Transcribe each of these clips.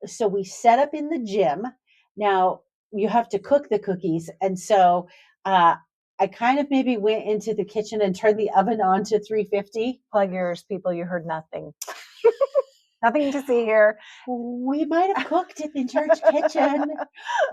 So we set up in the gym. Now you have to cook the cookies. And so I kind of maybe went into the kitchen and turned the oven on to 350. Plug yours, people. You heard nothing. Nothing to see here. We might have cooked in the church kitchen.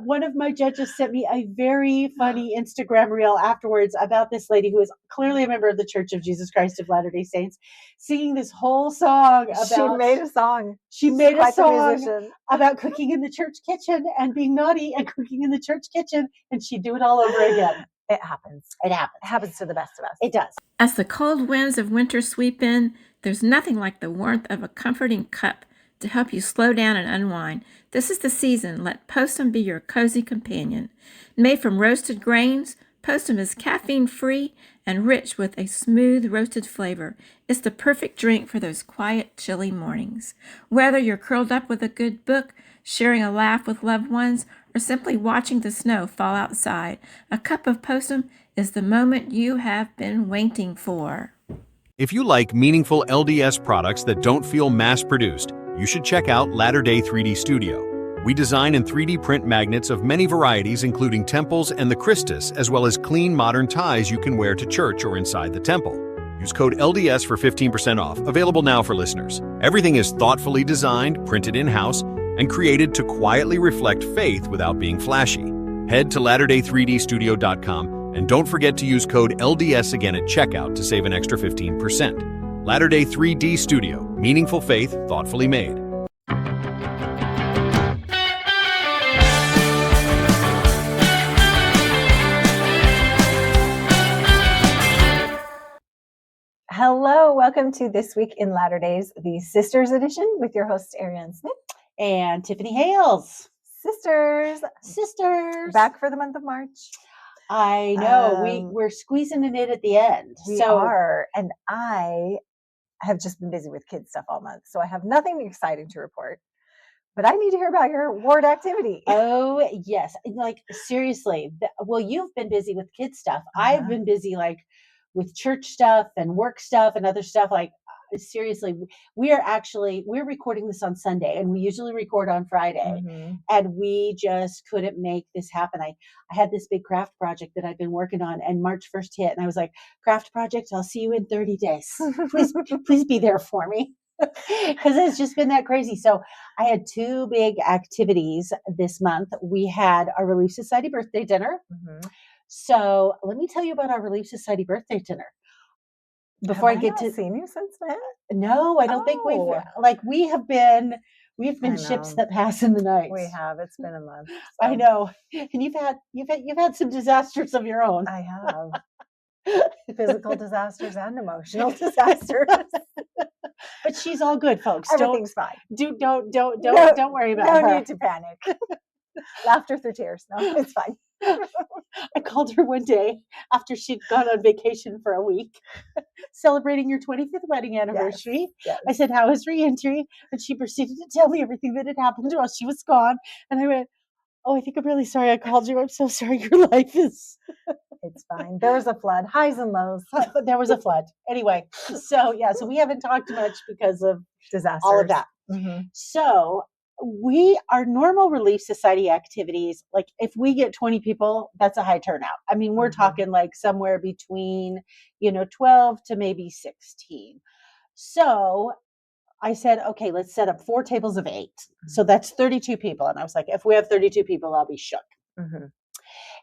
One of my judges sent me a very funny Instagram reel afterwards about this lady who is clearly a member of the Church of Jesus Christ of Latter-day Saints, singing this whole song about... She made a song. She made a song about cooking in the church kitchen and being naughty and cooking in the church kitchen, and she'd do it all over again. It happens. It happens. It happens to the best of us. It does. As the cold winds of winter sweep in, there's nothing like the warmth of a comforting cup to help you slow down and unwind. This is the season. Let Postum be your cozy companion. Made from roasted grains, Postum is caffeine-free and rich with a smooth roasted flavor. It's the perfect drink for those quiet, chilly mornings. Whether you're curled up with a good book, sharing a laugh with loved ones, or simply watching the snow fall outside, a cup of Postum is the moment you have been waiting for. If you like meaningful LDS products that don't feel mass-produced, you should check out Latter Day 3D Studio. We design and 3D print magnets of many varieties, including temples and the Christus, as well as clean modern ties you can wear to church or inside the temple. Use code LDS for 15% off, available now for listeners. Everything is thoughtfully designed, printed in-house, and created to quietly reflect faith without being flashy. Head to latterdaytreedstudio.com and don't forget to use code LDS again at checkout to save an extra 15%. Latter Day 3D Studio, meaningful faith, thoughtfully made. Hello, welcome to This Week in Latter Days, the Sisters Edition with your hosts, Ariane Smith and Tiffany Hales. Sisters. Back for the month of March. I know. We're squeezing it at the end. We are. And I have just been busy with kids stuff all month. So I have nothing exciting to report. But I need to hear about your ward activity. Oh, yes. Like, seriously. Well, you've been busy with kids stuff. I've been busy, like, with church stuff and work stuff and other stuff. Like, seriously, we're recording this on Sunday, and we usually record on Friday. And we just couldn't make this happen. I had this big craft project that I've been working on, and March 1st hit, and I was like, craft project, I'll see you in 30 days. Please be there for me. Because it's just been that crazy. So I had two big activities this month. We had our Relief Society birthday dinner. So let me tell you about our Relief Society birthday dinner. Before I get to seen you since then? No, I don't think we've been ships that pass in the night. We have. It's been a month. So. I know. And you've had some disasters of your own. I have. Physical disasters and emotional disasters. But she's all good, folks. Everything's fine. Don't worry about her. No need to panic. Laughter through tears. No, it's fine. I called her one day after she'd gone on vacation for a week, celebrating your 25th wedding anniversary. Yes. I said, how was re-entry? And she proceeded to tell me everything that had happened while she was gone. And I went, oh, I think I'm really sorry I called you. I'm so sorry. Your life is... It's fine. There was a flood, highs and lows. But there was a flood. Anyway, so we haven't talked much because of disasters. All of that. So our normal Relief Society activities, like if we get 20 people, that's a high turnout. I mean, we're talking like somewhere between, 12 to maybe 16. So I said, okay, let's set up 4 tables of 8. So that's 32 people. And I was like, if we have 32 people, I'll be shook.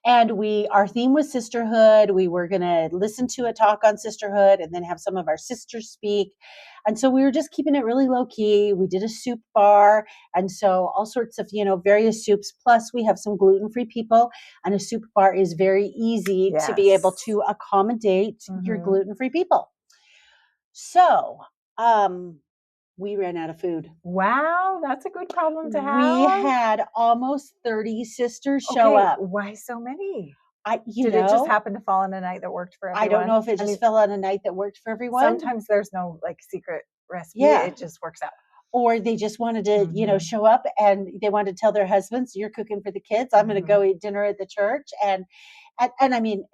And our theme was sisterhood. We were going to listen to a talk on sisterhood and then have some of our sisters speak. And so we were just keeping it really low key. We did a soup bar. And so all sorts of, various soups. Plus we have some gluten-free people, and a soup bar is very easy to be able to accommodate your gluten-free people. So, we ran out of food. Wow, that's a good problem to have. We had almost 30 sisters show up. Why so many? Did it just happen to fall on a night that worked for everyone? I don't know if it just fell on a night that worked for everyone. Sometimes there's no secret recipe. Yeah. It just works out. Or they just wanted to, show up and they wanted to tell their husbands, you're cooking for the kids. I'm going to go eat dinner at the church. And I mean,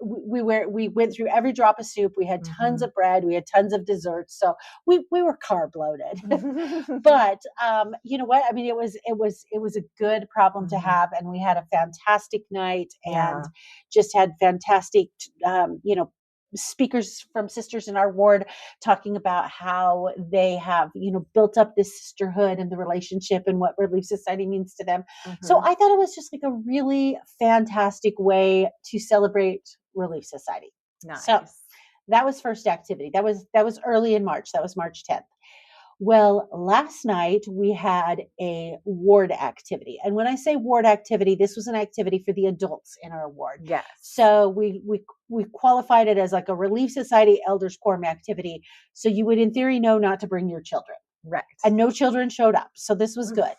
we went through every drop of soup. We had tons of bread. We had tons of desserts. So we were carb loaded. But you know what? I mean, it was a good problem to have, and we had a fantastic night, and just had fantastic, speakers from sisters in our ward talking about how they have, built up this sisterhood and the relationship and what Relief Society means to them. So I thought it was just like a really fantastic way to celebrate Relief Society. Nice. So that was first activity. That was early in March. That was March 10th. Well, last night we had a ward activity. And when I say ward activity, this was an activity for the adults in our ward. Yes. So we qualified it as like a Relief Society Elders Quorum activity. So you would, in theory, know not to bring your children. Right. And no children showed up. So this was good.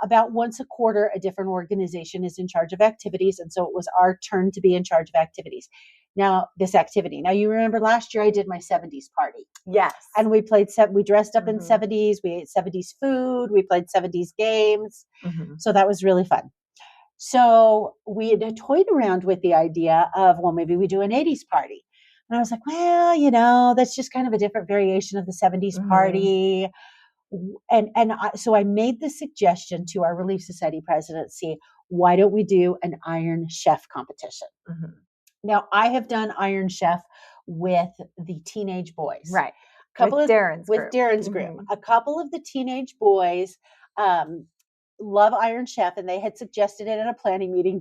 About once a quarter, a different organization is in charge of activities. And so it was our turn to be in charge of activities. Now, this activity. Now, you remember last year I did my 70s party. Yes. And we dressed up in 70s. We ate 70s food. We played 70s games. So that was really fun. So we had toyed around with the idea of, well, maybe we do an 80s party. And I was like, well, that's just kind of a different variation of the 70s party. So I made the suggestion to our Relief Society presidency, why don't we do an Iron Chef competition? Now, I have done Iron Chef with the teenage boys. Right. With Darren's group. A couple of the teenage boys love Iron Chef, and they had suggested it in a planning meeting.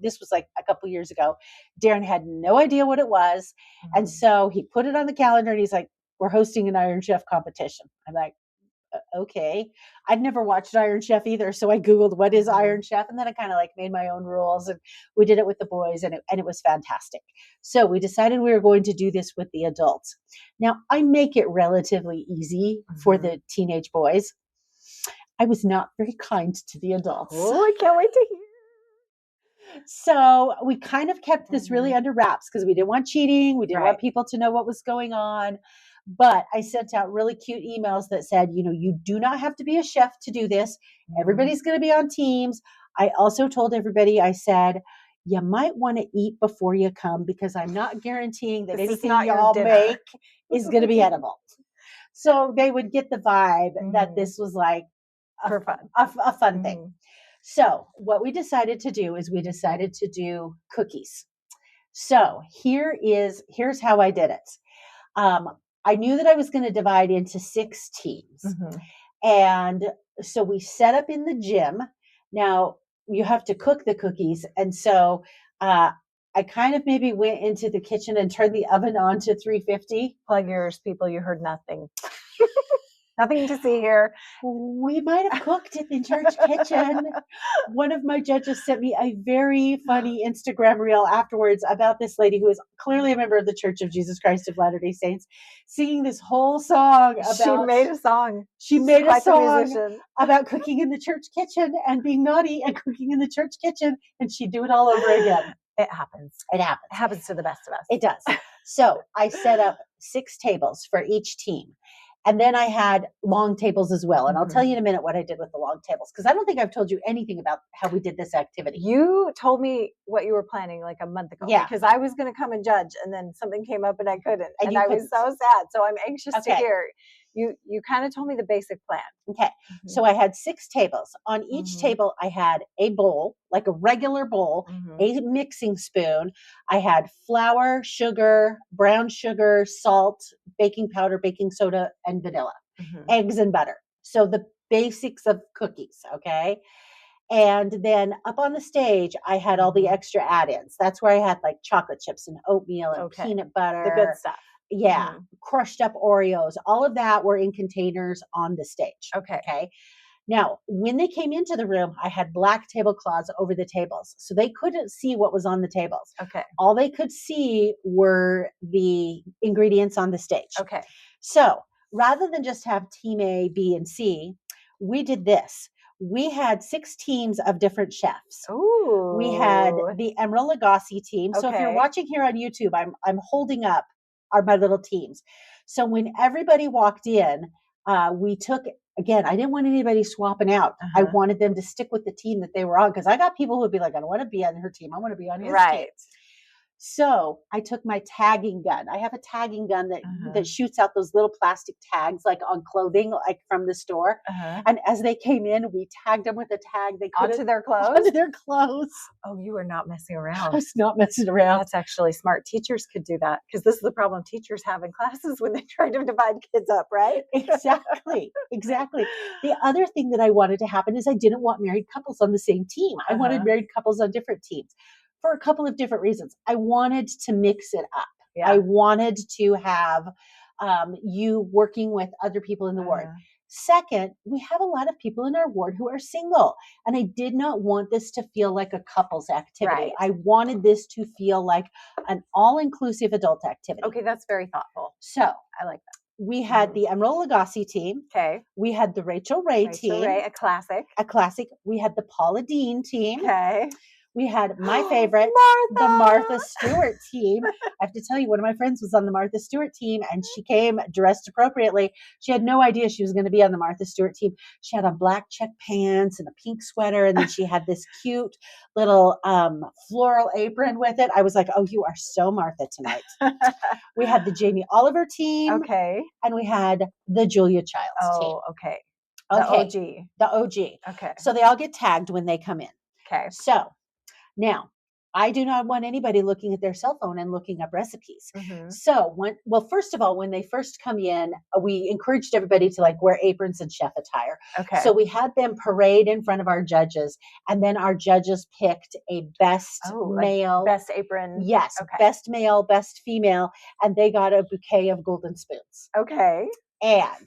This was like a couple years ago. Darren had no idea what it was. And so he put it on the calendar and he's like, we're hosting an Iron Chef competition. I'm like, okay. I'd never watched Iron Chef either. So I Googled what is Iron Chef, and then I kind of like made my own rules, and we did it with the boys, and it was fantastic. So we decided we were going to do this with the adults. Now I make it relatively easy for the teenage boys. I was not very kind to the adults. Oh, I can't wait to hear. So we kind of kept this really under wraps because we didn't want cheating. We didn't want people to know what was going on. But I sent out really cute emails that said, you do not have to be a chef to do this. Everybody's going to be on teams. I also told everybody, I said, you might want to eat before you come because I'm not guaranteeing that anything y'all make is going to be edible. So they would get the vibe that this was like a fun thing. So what we decided to do is we decided to do cookies. So here's how I did it. I knew that I was going to divide into 6 teams. And so we set up in the gym. Now you have to cook the cookies. And so I kind of maybe went into the kitchen and turned the oven on to 350. Plug yours, people. You heard nothing. Nothing to see here. We might have cooked in the church kitchen. One of my judges sent me a very funny Instagram reel afterwards about this lady who is clearly a member of the Church of Jesus Christ of Latter-day Saints, singing this whole song about... She made a song. She made a song about cooking in the church kitchen and being naughty and cooking in the church kitchen, and she'd do it all over again. It happens. It happens. It happens to the best of us. It does. So I set up 6 tables for each team. And then I had long tables as well. And I'll tell you in a minute what I did with the long tables, because I don't think I've told you anything about how we did this activity. You told me what you were planning like a month ago. Yeah. Because I was going to come and judge, and then something came up and I couldn't. And I was so sad. So I'm anxious to hear. You kind of told me the basic plan. Okay. So I had 6 tables. On each table, I had a bowl, like a regular bowl, a mixing spoon. I had flour, sugar, brown sugar, salt, baking powder, baking soda, and vanilla, eggs and butter. So the basics of cookies. Okay. And then up on the stage, I had all the extra add-ins. That's where I had like chocolate chips and oatmeal and peanut butter. The good stuff. Yeah. Crushed up Oreos. All of that were in containers on the stage. Okay. Now, when they came into the room, I had black tablecloths over the tables. So they couldn't see what was on the tables. Okay. All they could see were the ingredients on the stage. Okay. So rather than just have team A, B, and C, we did this. We had 6 teams of different chefs. Ooh. We had the Emerald Lagasse team. So if you're watching here on YouTube, I'm holding up my little teams. So when everybody walked in, we took again, I didn't want anybody swapping out. I Uh-huh. wanted them to stick with the team that they were on, because I got people who would be like, I don't want to be on her team. I want to be on his team. Right. So I took my tagging gun. I have a tagging gun that Uh-huh. that shoots out those little plastic tags, like on clothing, like from the store. Uh-huh. And as they came in, we tagged them with a tag. They Onto couldn't their clothes? onto their clothes. Oh, you are not messing I around. was not messing around. That's actually smart. Teachers could do that, because this is the problem teachers have in classes when they try to divide kids up, right? Exactly. The other thing that I wanted to happen is I didn't want married couples on the same team. I wanted Uh-huh. married couples on different teams for a couple of different reasons. I wanted to mix it up. Yeah. I wanted to have you working with other people in the ward. Uh-huh. Second, we have a lot of people in our ward who are single, and I did not want this to feel like a couples activity. Right. I wanted this to feel like an all-inclusive adult activity. Okay, that's very thoughtful. So I like that. we had the Emerald Lagasse team. Okay. We had the Rachel Ray team, Rachel Ray, a classic. a classic. We had the Paula Dean team. Okay. We had my favorite, the Martha Stewart team. I have to tell you, one of my friends was on the Martha Stewart team, and she came dressed appropriately. She had no idea she was going to be on the Martha Stewart team. She had on black check pants and a pink sweater, and then she had this cute little floral apron with it. I was like, oh, you are so Martha tonight. We had the Jamie Oliver team. Okay. And we had the Julia Childs team. Oh, okay. Okay. The The OG. OG. Okay. So they all get tagged when they come in. Okay. So now, I do not want anybody looking at their cell phone and looking up recipes. Mhm. So first of all, when they first come in, we encouraged everybody to like wear aprons and chef attire. Okay. So we had them parade in front of our judges, and then our judges picked a best male, best apron. yes, Okay. best male, best female, and they got a bouquet of golden spoons. Okay. And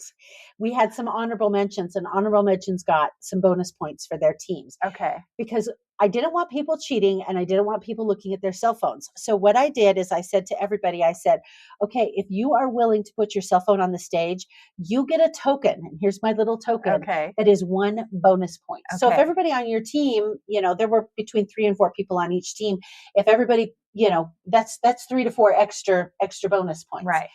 we had some honorable mentions, and honorable mentions got some bonus points for their teams, Okay. because I didn't want people cheating and I didn't want people looking at their cell phones. So what I did is I said to everybody, I said, okay, if you are willing to put your cell phone on the stage, you get a token. And here's my little token. Okay. That is 1 bonus point. So if Okay. everybody on your team, there were between 3 and 4 people on each team. If everybody, that's 3 to 4 extra bonus points. Right.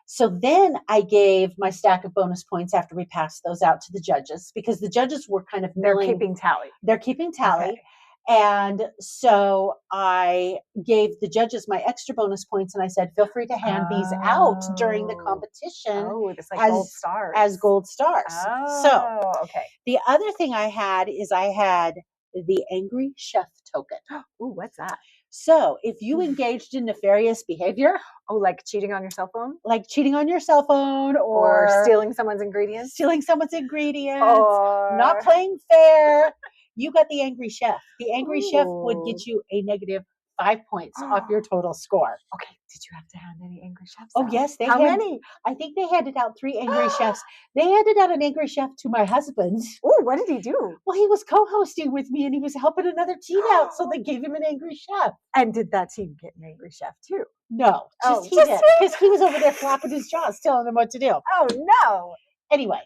So then I gave my stack of bonus points after we passed those out to the judges, because the judges were kind of They're keeping tally. They're keeping tally. Okay. And so I gave the judges my extra bonus points, and I said, feel free to hand these out during the competition. Oh, it's like gold stars. As gold stars. Oh, So okay. the other thing I had is I had the Angry Chef token. Ooh, what's that? So if you engaged in nefarious behavior, Oh, like cheating on your cell phone? like cheating on your cell phone Or stealing someone's ingredients? Or not playing fair, you got the Angry Chef. The Angry Chef would get you a negative 5 points off your total score. Okay. Did you have to hand any Angry Chefs Oh, out? yes. How many? I think they handed out 3 Angry Chefs. They handed out an Angry Chef to my husband. Ooh, what did he do? Well, he was co-hosting with me, and he was helping another team out, so they gave him an Angry Chef. And did that team get an Angry Chef too? No, just he just did, because he was over there flapping his jaws, telling them what to do. Oh, no. Anyway,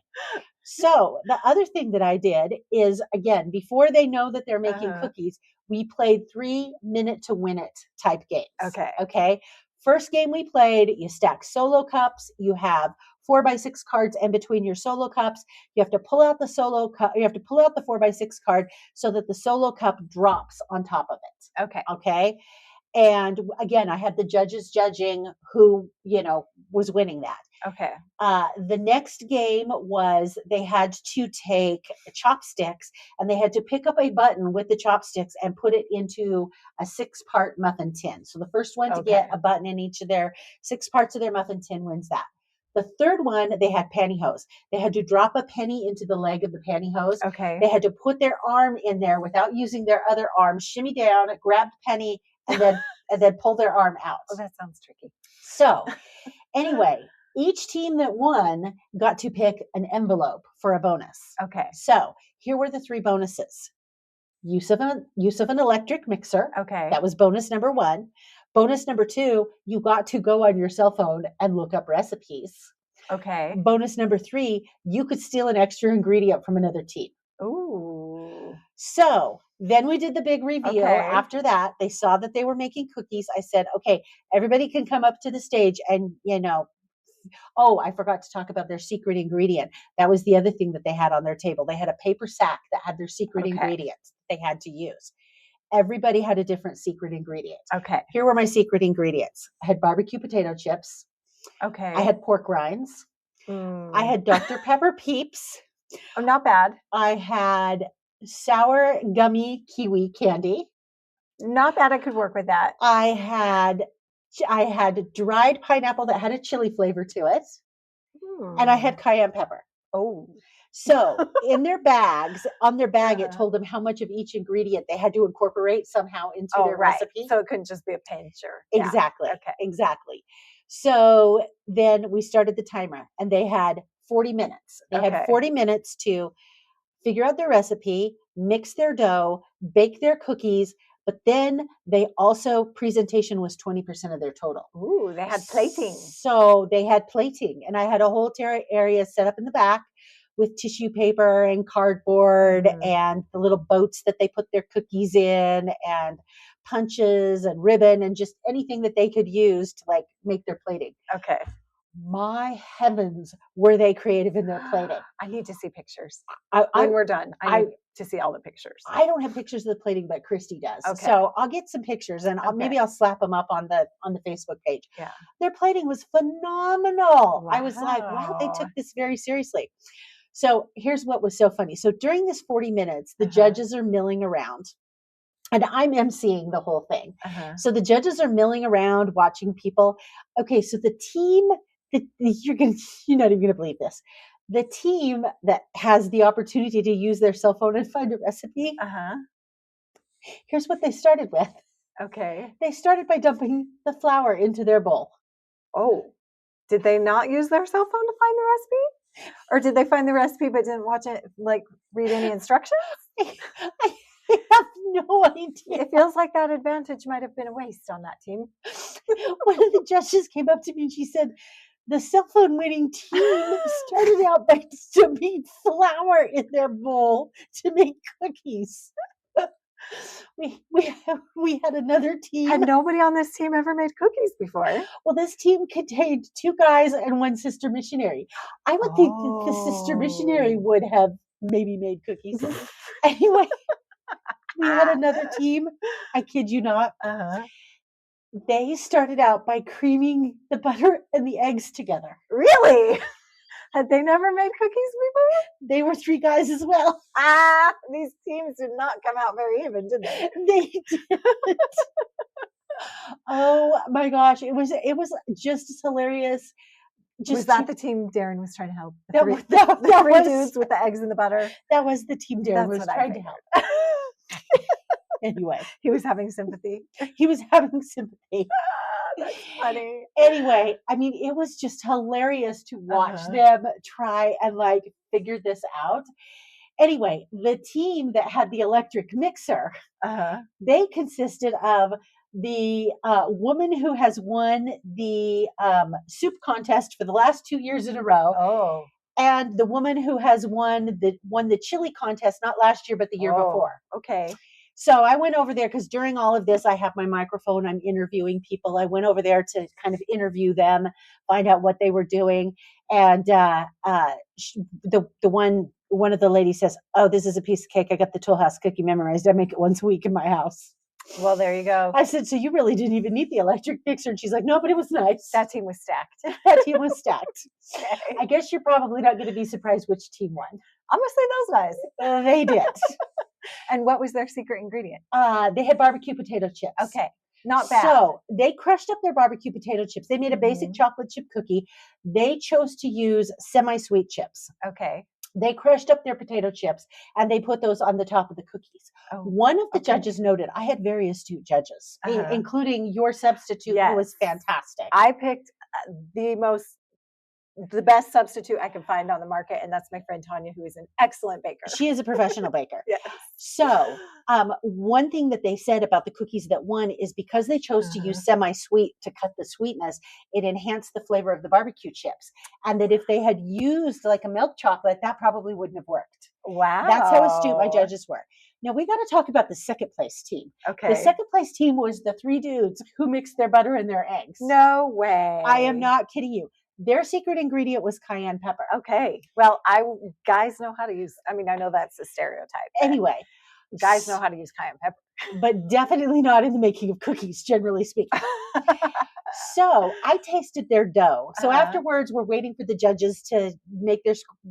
so the other thing that I did is, again, before they know that they're making cookies, we played 3-minute to win it type games. Okay. First game we played, you stack solo cups. You have 4x6 cards in between your solo cups. You have to pull out the solo cup. You have to pull out the 4x6 card so that the solo cup drops on top of it. Okay. Okay. And again, I had the judges judging who, was winning that. Okay. The next game was they had to take chopsticks, and they had to pick up a button with the chopsticks and put it into a 6-part muffin tin. So the first one to get a button in each of their 6 parts of their muffin tin wins that. The third one, they had pantyhose. They had to drop a penny into the leg of the pantyhose. Okay. They had to put their arm in there without using their other arm, shimmy down, grab the penny, and then pull their arm out. Oh, that sounds tricky. So anyway, each team that won got to pick an envelope for a bonus. Okay. So here were the 3 bonuses. Use of an electric mixer. Okay. That was bonus number 1. Bonus number 2, you got to go on your cell phone and look up recipes. Okay. Bonus number 3, you could steal an extra ingredient from another team. Ooh. So then we did the big reveal. Okay. After that, they saw that they were making cookies. I said, okay, everybody can come up to the stage and, I forgot to talk about their secret ingredient. That was the other thing that they had on their table. They had a paper sack that had their secret ingredients they had to use. Everybody had a different secret ingredient. Okay. Here were my secret ingredients. I had barbecue potato chips. Okay. I had pork rinds. I had Dr. Pepper Peeps. Oh, not bad. I had sour gummy kiwi candy. Not bad. I could work with that. I had dried pineapple that had a chili flavor to it. And I had cayenne pepper. Oh. So in their bags, on their bag, it told them how much of each ingredient they had to incorporate somehow into their recipe. So it couldn't just be a pinch or. Exactly. Yeah. Okay. Exactly. So then we started the timer and they had 40 minutes. They had 40 minutes to figure out their recipe, mix their dough, bake their cookies, but then they also, presentation was 20% of their total. Ooh, they had plating. So they had plating, and I had a whole area set up in the back with tissue paper and cardboard and the little boats that they put their cookies in and punches and ribbon and just anything that they could use to like make their plating. Okay. My heavens, were they creative in their plating. I need to see pictures. When we're done, I need to see all the pictures. I don't have pictures of the plating, but Christy does. Okay. So I'll get some pictures and maybe I'll slap them up on the Facebook page. Yeah. Their plating was phenomenal. Wow. I was like, wow, they took this very seriously. So here's what was so funny. So during this 40 minutes, the judges are milling around. And I'm emceeing the whole thing. So the judges are milling around, watching people. Okay, so the team, you're not even gonna believe this. The team that has the opportunity to use their cell phone and find a recipe. Here's what they started with. Okay. They started by dumping the flour into their bowl. Oh, did they not use their cell phone to find the recipe? Or did they find the recipe but didn't watch it, like read any instructions? I have no idea. It feels like that advantage might have been a waste on that team. One of the judges came up to me and she said, the cell phone winning team started out by dumping flour in their bowl to make cookies. We had another team. Had nobody on this team ever made cookies before? Well, this team contained 2 guys and 1 sister missionary. I would think that the sister missionary would have maybe made cookies. Anyway, we had another team. I kid you not. They started out by creaming the butter and the eggs together. Really? Had they never made cookies before? They were 3 guys as well. These teams did not come out very even, did they? They did. Oh my gosh, it was just as hilarious. Was that the team Darren was trying to help? That The three was dudes with the eggs and the butter. That was the team Darren was That's what trying to help. Anyway, he was having sympathy. He was having sympathy. That's funny. Anyway, I mean, it was just hilarious to watch them try and like figure this out. Anyway, the team that had the electric mixer, they consisted of the woman who has won the soup contest for the last 2 years in a row, and the woman who has won the chili contest, not last year but the year before. Okay. So I went over there because during all of this, I have my microphone. I'm interviewing people. I went over there to kind of interview them, find out what they were doing, and one of the ladies says, "Oh, this is a piece of cake. I got the Toll House cookie memorized. I make it once a week in my house." Well, there you go. I said, "So you really didn't even need the electric mixer?" And she's like, "No, but it was nice." That team was stacked. That team was stacked. Okay. I guess you're probably not going to be surprised which team won. I'm gonna say those guys. They did. And what was their secret ingredient? They had barbecue potato chips. Okay. Not bad. So they crushed up their barbecue potato chips. They made a basic chocolate chip cookie. They chose to use semi-sweet chips. Okay. They crushed up their potato chips and they put those on the top of the cookies. One of the judges noted, I had very astute judges, including your substitute, who was fantastic. I picked the best substitute I can find on the market, and that's my friend Tanya, who is an excellent baker. She is a professional baker. Yes. So one thing that they said about the cookies that won is because they chose to use semi-sweet to cut the sweetness, it enhanced the flavor of the barbecue chips. And that if they had used like a milk chocolate, that probably wouldn't have worked. Wow. That's how astute my judges were. Now we got to talk about the second place team. Okay. The second place team was the 3 dudes who mixed their butter and their eggs. No way. I am not kidding you. Their secret ingredient was cayenne pepper. Okay. Well, guys know how to use, I mean, I know that's a stereotype. Anyway, Guys know how to use cayenne pepper. but definitely not in the making of cookies, generally speaking. So I tasted their dough. So afterwards, we're waiting for the judges to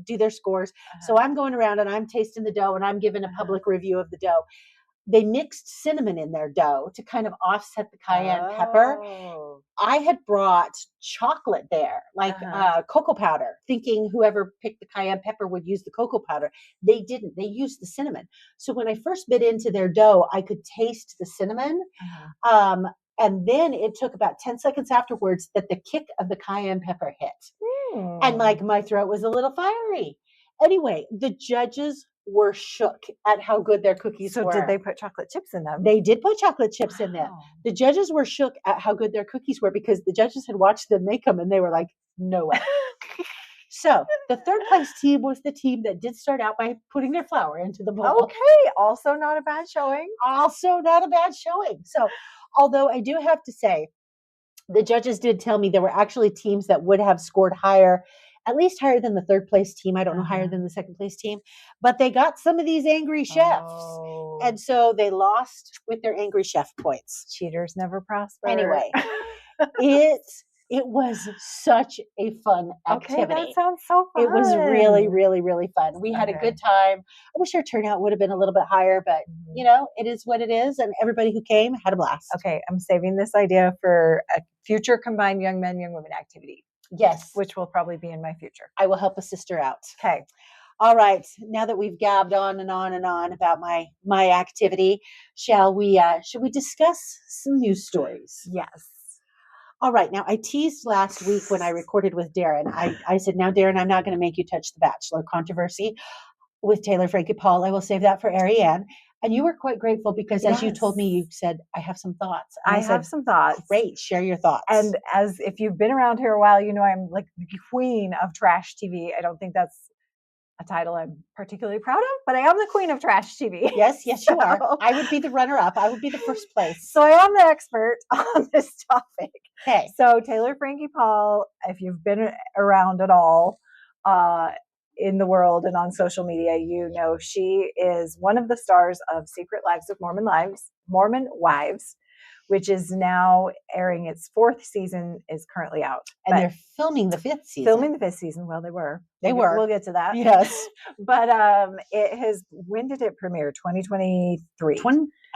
do their scores. So I'm going around and I'm tasting the dough and I'm giving a public review of the dough. They mixed cinnamon in their dough to kind of offset the cayenne pepper. I had brought chocolate there, like cocoa powder, thinking whoever picked the cayenne pepper would use the cocoa powder. They didn't. They used the cinnamon. So when I first bit into their dough, I could taste the cinnamon. And then it took about 10 seconds afterwards that the kick of the cayenne pepper hit. And like my throat was a little fiery. Anyway, the judges were shook at how good their cookies were. So did they put chocolate chips in them? They did put chocolate chips in them. The judges were shook at how good their cookies were because the judges had watched them make them and they were like, no way. So the third place team was the team that did start out by putting their flour into the bowl. Okay. Also not a bad showing. So although I do have to say, the judges did tell me there were actually teams that would have scored higher, at least higher than the third place team. I don't know, higher than the second place team, but they got some of these angry chefs. And so they lost with their angry chef points. Cheaters never prosper. Anyway, it was such a fun activity. Okay, that sounds so fun. It was really, really, really fun. We had a good time. I wish our turnout would have been a little bit higher, but you know, it is what it is. And everybody who came had a blast. Okay, I'm saving this idea for a future combined young men, young women activity. Yes. Which will probably be in my future. I will help a sister out. Okay. All right. Now that we've gabbed on and on and on about my activity, should we discuss some news stories? Yes. All right. Now, I teased last week when I recorded with Darren. I said, now, Darren, I'm not going to make you touch the Bachelor controversy with Taylor, Frankie, Paul. I will save that for Ariane. And you were quite grateful because as you told me, you said, I have some thoughts. And I have some thoughts. Great. Share your thoughts. And as if you've been around here a while, you know, I'm like the queen of trash TV. I don't think that's a title I'm particularly proud of, but I am the queen of trash TV. Yes, you are. I would be the runner-up. I would be the first place. So I am the expert on this topic. Okay. So Taylor, Frankie, Paul, if you've been around at all in the world and on social media, you know she is one of the stars of Secret Lives of Mormon-wives, which is now airing. Its 4th season is currently out. And they're filming the 5th season. Well, they were. We'll get to that. Yes. But when did it premiere? 2023?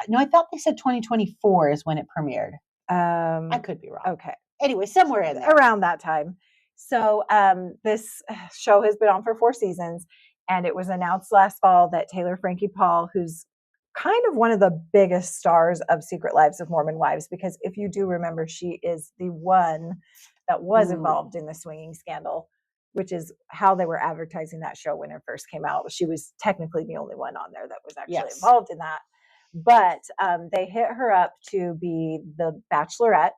No, I thought they said 2024 is when it premiered. I could be wrong. Okay. Anyway, somewhere in there. Around that time. So this show has been on for 4 seasons, and it was announced last fall that Taylor, Frankie, Paul, who's kind of one of the biggest stars of Secret Lives of Mormon Wives, because if you do remember, she is the one that was involved in the swinging scandal, which is how they were advertising that show when it first came out. She was technically the only one on there that was actually involved in that. But they hit her up to be the Bachelorette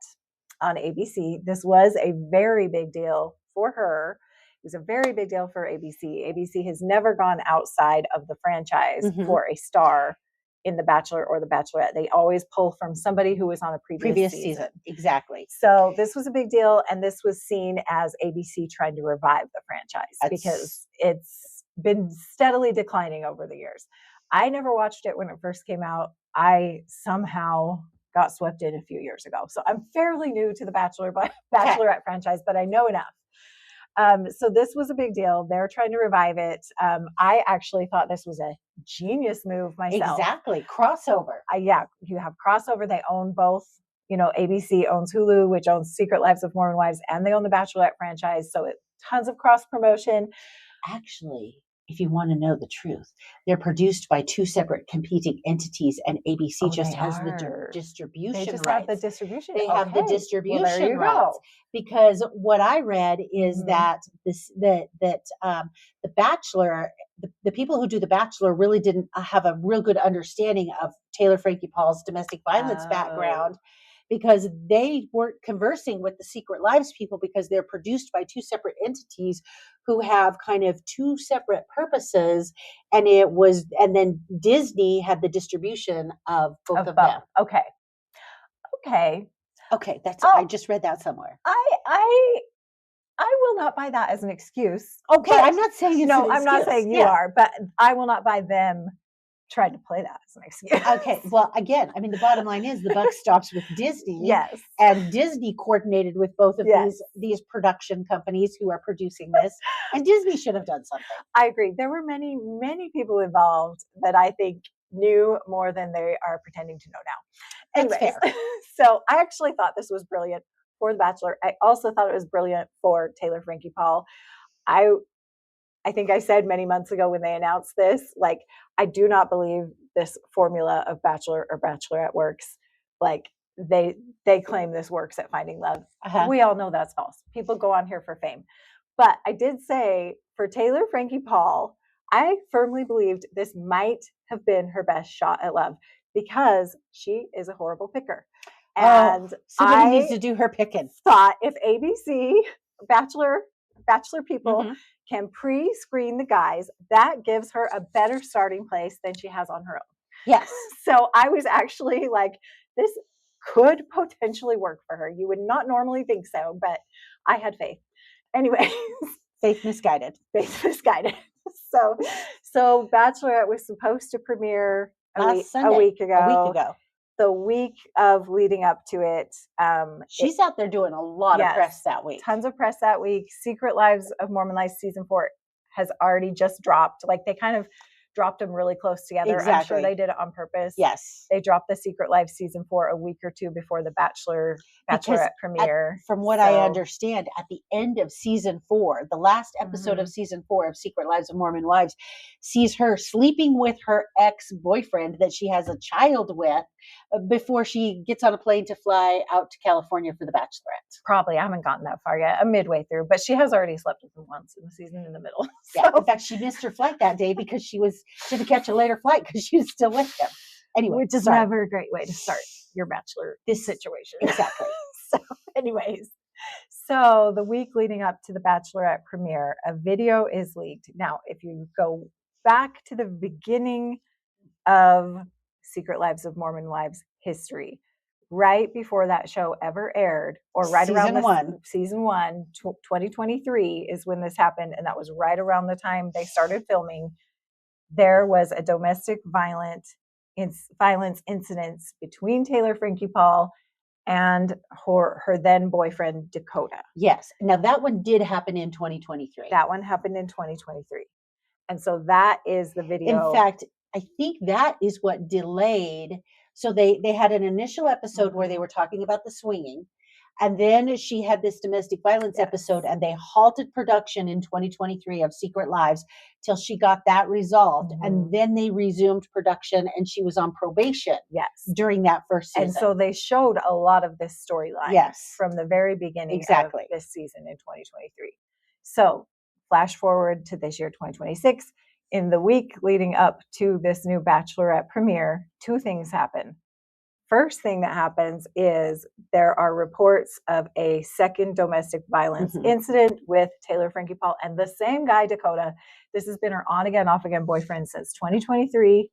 on ABC. This was a very big deal for her. It was a very big deal for ABC. ABC has never gone outside of the franchise for a star in The Bachelor or The Bachelorette. They always pull from somebody who was on a previous season. Exactly. So this was a big deal, and this was seen as ABC trying to revive the franchise because it's been steadily declining over the years. I never watched it when it first came out. I somehow got swept in a few years ago. So I'm fairly new to the Bachelorette franchise, but I know enough. So this was a big deal. They're trying to revive it. I actually thought this was a genius move myself. Exactly. Crossover. You have crossover. They own both. You know, ABC owns Hulu, which owns Secret Lives of Mormon Wives, and they own the Bachelorette franchise. So tons of cross promotion. Actually, if you want to know the truth, they're produced by 2 separate competing entities, and ABC just has the distribution rights. They just have the distribution. They have the distribution there you rights. go. Because what I read is that the Bachelor, the people who do The Bachelor really didn't have a real good understanding of Taylor, Frankie, Paul's domestic violence background, because they weren't conversing with the Secret Lives people because they're produced by 2 separate entities who have kind of 2 separate purposes. And then Disney had the distribution of both of them. Okay. I just read that somewhere. I will not buy that as an excuse. Okay, but- I'm not saying it's no, an I'm not excuse. saying you Yeah. are, but I will not buy them trying to play that as an excuse. Okay, well, again, I mean, the bottom line is the buck stops with Disney. Yes. And Disney coordinated with both of Yes. these production companies who are producing this, and Disney should have done something. I agree. There were many, many people involved that I think knew more than they are pretending to know now. That's Anyways, fair. so I actually thought this was brilliant for The Bachelor. I also thought it was brilliant for Taylor Frankie Paul. I think I said many months ago when they announced this, like, I do not believe this formula of Bachelor or Bachelorette works. Like, they claim this works at Finding Love. Uh-huh. We all know that's false. People go on here for fame. But I did say for Taylor Frankie Paul, I firmly believed this might have been her best shot at love because she is a horrible picker. And somebody I needs to do her picking. thought if ABC Bachelor people Mhm. can pre-screen the guys, that gives her a better starting place than she has on her own. Yes. So I was actually like, this could potentially work for her. You would not normally think so, but I had faith. Anyway, Faith misguided. faith misguided. So Bachelorette was supposed to premiere Last a Sunday, week ago. A week ago. The week of leading up to it. She's out there doing a lot of Yes. press that week. Tons of press that week. Secret Lives of Mormon-Wives season 4 has already just dropped. Like, they kind of dropped them really close together. I'm Exactly. sure they did it on purpose. Yes. They dropped the Secret Lives season 4 a week or two before the Bachelorette premiere. From what I So- understand, at the end of season 4, the last episode of season 4 of Secret Lives of Mormon Wives sees her sleeping with her ex-boyfriend that she has a child with before she gets on a plane to fly out to California for the Bachelorette. Probably. I haven't gotten that far yet. I'm midway through, but she has already slept with him once in the season in the middle. Yeah. So- In fact, she missed her flight that day because she had to catch a later flight because she was still with him. Anyway, which is sorry. never a great way to start your Bachelor situation. Exactly. So anyways, so the week leading up to the Bachelorette premiere, a video is leaked. Now, if you go back to the beginning of Secret Lives of Mormon Wives history, right before that show ever aired, or right around season 1, 2023 is when this happened, and that was right around the time they started filming. There was a domestic violence incident between Taylor Frankie Paul and her then boyfriend Dakota. Yes. Now that one did happen in 2023. That one happened in 2023. And so that is the video. In fact, I think that is what delayed. So they had an initial episode where they were talking about the swinging. And then she had this domestic violence episode, and they halted production in 2023 of Secret Lives till she got that resolved. And then they resumed production, and she was on probation during that first season. And so they showed a lot of this storyline from the very beginning of this season in 2023. So flash forward to this year, 2026. In the week leading up to this new Bachelorette premiere, 2 things happen. First thing that happens is there are reports of a second domestic violence incident with Taylor Frankie Paul and the same guy, Dakota. This has been her on again, off again boyfriend since 2023,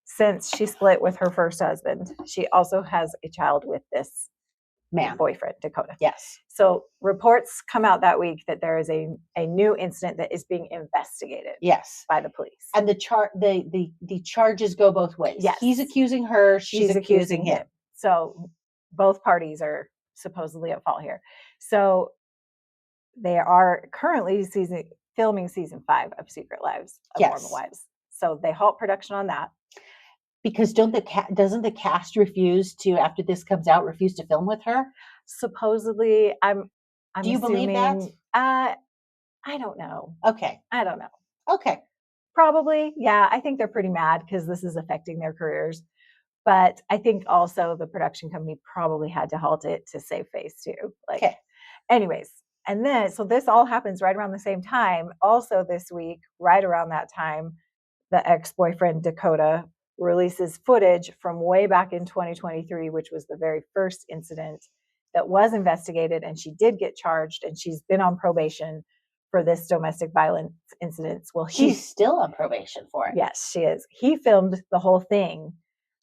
since she split with her first husband. She also has a child with this boyfriend, Dakota. Yes. So reports come out that week that there is a new incident that is being investigated. Yes. By the police. And the charges go both ways. Yes. He's accusing her, she's accusing him. So both parties are supposedly at fault here. So they are currently filming season 5 of Secret Lives of Mormon Wives. So they halt production on that. Because doesn't the cast refuse to, after this comes out, refuse to film with her? Supposedly, I'm Do you believe that? I don't know. Okay. I don't know. Okay. Probably. Yeah. I think they're pretty mad because this is affecting their careers. But I think also the production company probably had to halt it to save face too. Okay. Anyways. And then, so this all happens right around the same time. Also this week, right around that time, the ex-boyfriend Dakota releases footage from way back in 2023, which was the very first incident that was investigated, and she did get charged, and she's been on probation for this domestic violence incident. Well, she's still on probation for it. Yes, she is. He filmed the whole thing,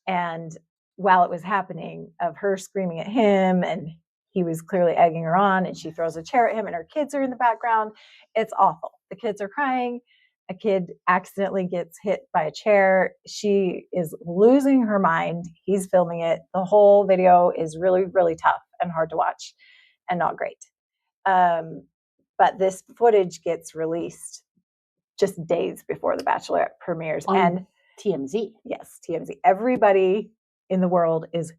and while it was happening, of her screaming at him and he was clearly egging her on, and she throws a chair at him, and her kids are in the background. It's awful. The kids are crying. A kid accidentally gets hit by a chair. She is losing her mind. He's filming it. The whole video is really, really tough and hard to watch and not great. But this footage gets released just days before the Bachelorette premieres. On and TMZ. yes, TMZ. Everybody in the world is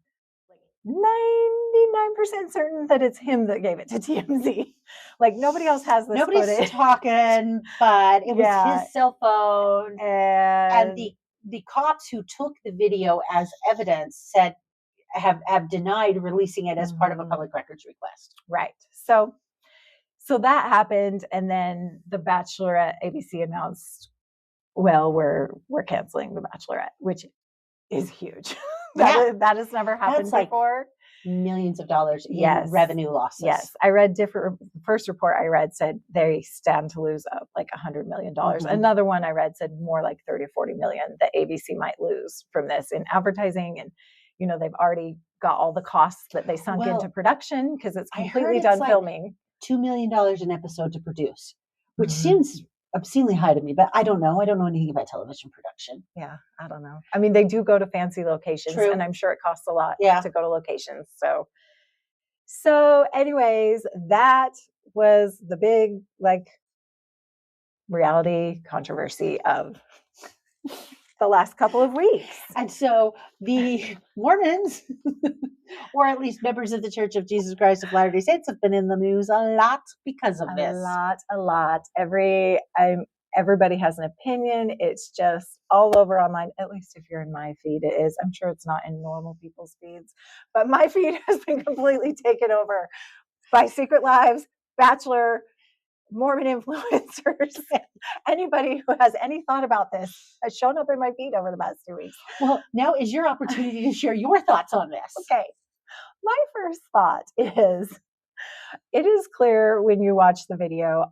99% certain that it's him that gave it to TMZ. Like nobody else has this Nobody's footage. talking, but it was Yeah. his cell phone. And The cops who took the video as evidence said have denied releasing it as part of a public records request. right. So that happened, and then the Bachelorette ABC announced, well, we're canceling the Bachelorette, which is huge. That has never happened That's like before. Millions of dollars in Yes. revenue losses. Yes, I read different. The first report I read said they stand to lose like $100 million. Mhm. Another one I read said more like 30 or 40 million that ABC might lose from this in advertising, and they've already got all the costs that they sunk into production because it's I heard completely it's done like filming. $2 million an episode to produce, which Mhm. seems obscenely high to me, but I don't know. I don't know anything about television production. Yeah, I don't know. I mean, they do go to fancy locations, True. and I'm sure it costs a lot Yeah. to go to locations. So anyways, that was the big reality controversy of the last couple of weeks. And so the Mormons, or at least members of the Church of Jesus Christ of Latter-day Saints, have been in the news a lot because of this. A lot. Everybody has an opinion. It's just all over online. At least if you're in my feed, it is. I'm sure it's not in normal people's feeds, but my feed has been completely taken over by Secret Lives, Bachelor, Mormon influencers. Anybody who has any thought about this has shown up in my feed over the past 2 weeks. Well, now is your opportunity to share your thoughts on this. Okay. My first thought is, it is clear when you watch the video,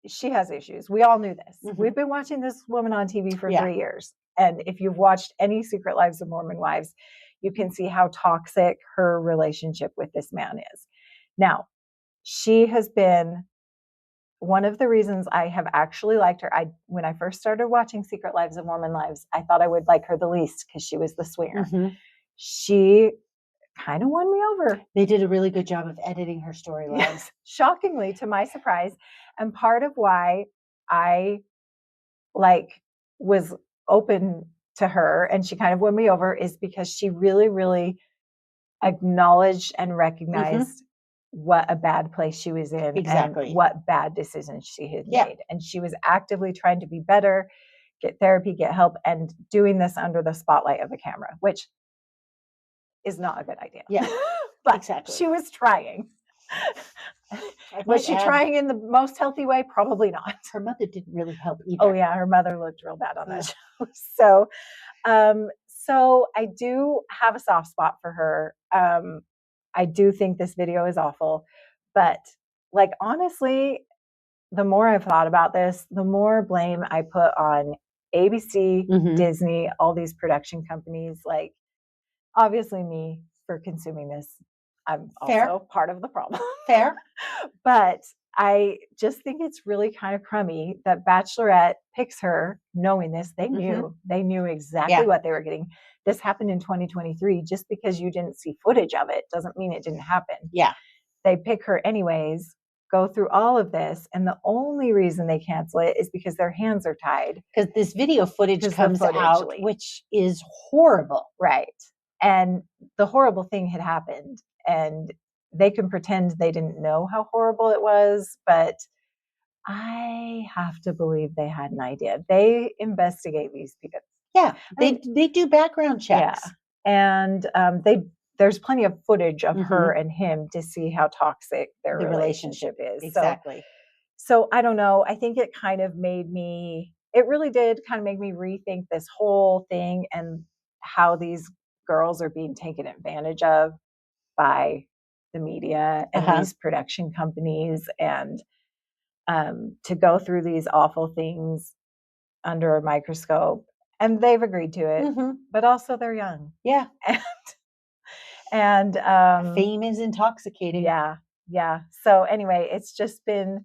she has issues. We all knew this. Mhm. We've been watching this woman on TV for Yeah. 3 years. And if you've watched any Secret Lives of Mormon Wives, you can see how toxic her relationship with this man is. Now, she has been one of the reasons I have actually liked her. When I first started watching Secret Lives of Mormon Wives, I thought I would like her the least because she was the swinger. Mhm. She kind of won me over. They did a really good job of editing her storyline. Yes, shockingly, to my surprise. And part of why I was open to her and she kind of won me over is because she really, really acknowledged and recognized what a bad place she was in. Exactly. And what bad decisions she had Yeah. made. And she was actively trying to be better, get therapy, get help, and doing this under the spotlight of a camera, which is not a good idea. Yeah, but exactly. she was trying. Was she trying in the most healthy way? Probably not. Her mother didn't really help either. Oh yeah, her mother looked real bad on that show. So I do have a soft spot for her. I do think this video is awful, but honestly, the more I've thought about this, the more blame I put on ABC, Mhm. Disney, all these production companies. Obviously me for consuming this. I'm Fair. also part of the problem. Fair. But I just think it's really kind of crummy that Bachelorette picks her knowing this. They knew. They knew exactly what they were getting. This happened in 2023. Just because you didn't see footage of it doesn't mean it didn't happen. Yeah. They pick her anyways, go through all of this, and the only reason they cancel it is because their hands are tied. Because this video footage 'Cause the comes footage out, leaked. which is horrible. Right. And the horrible thing had happened, and they can pretend they didn't know how horrible it was, but I have to believe they had an idea. They investigate these people. Yeah, they do background checks. Yeah. And there's plenty of footage of her and him to see how toxic their The relationship is. Exactly. So I don't know. I think it kind of it really did kind of make me rethink this whole thing and how these girls are being taken advantage of by the media and these production companies, and to go through these awful things under a microscope. And they've agreed to it, but also they're young. Yeah. And Fame is intoxicating. yeah. So anyway, it's just been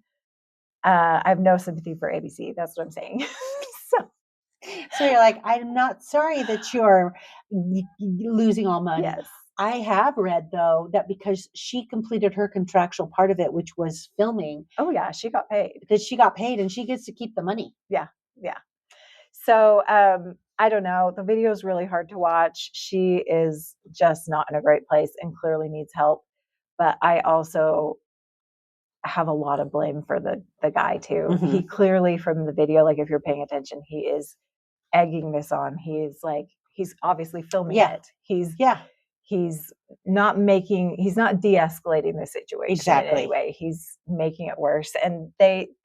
I have no sympathy for ABC. That's what I'm saying. So you're like, I'm not sorry that you're losing all money. Yes. I have read, though, that because she completed her contractual part of it, which was filming. Oh, yeah. She got paid. That she got paid and she gets to keep the money. Yeah. So I don't know. The video is really hard to watch. She is just not in a great place and clearly needs help. But I also have a lot of blame for the guy too. Mhm. He clearly, from the video, like if you're paying attention, he is egging this on. He's obviously filming it. He's not de-escalating the situation Exactly. in any way. He's making it worse. And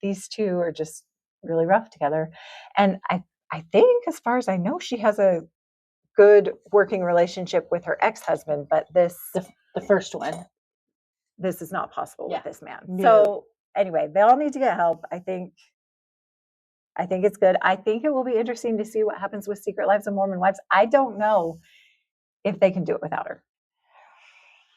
these two are just really rough together. And I think, as far as I know, she has a good working relationship with her ex-husband, but the first one, this is not possible with this man. No. So anyway, they all need to get help. I think it's good. I think it will be interesting to see what happens with Secret Lives of Mormon Wives. I don't know if they can do it without her.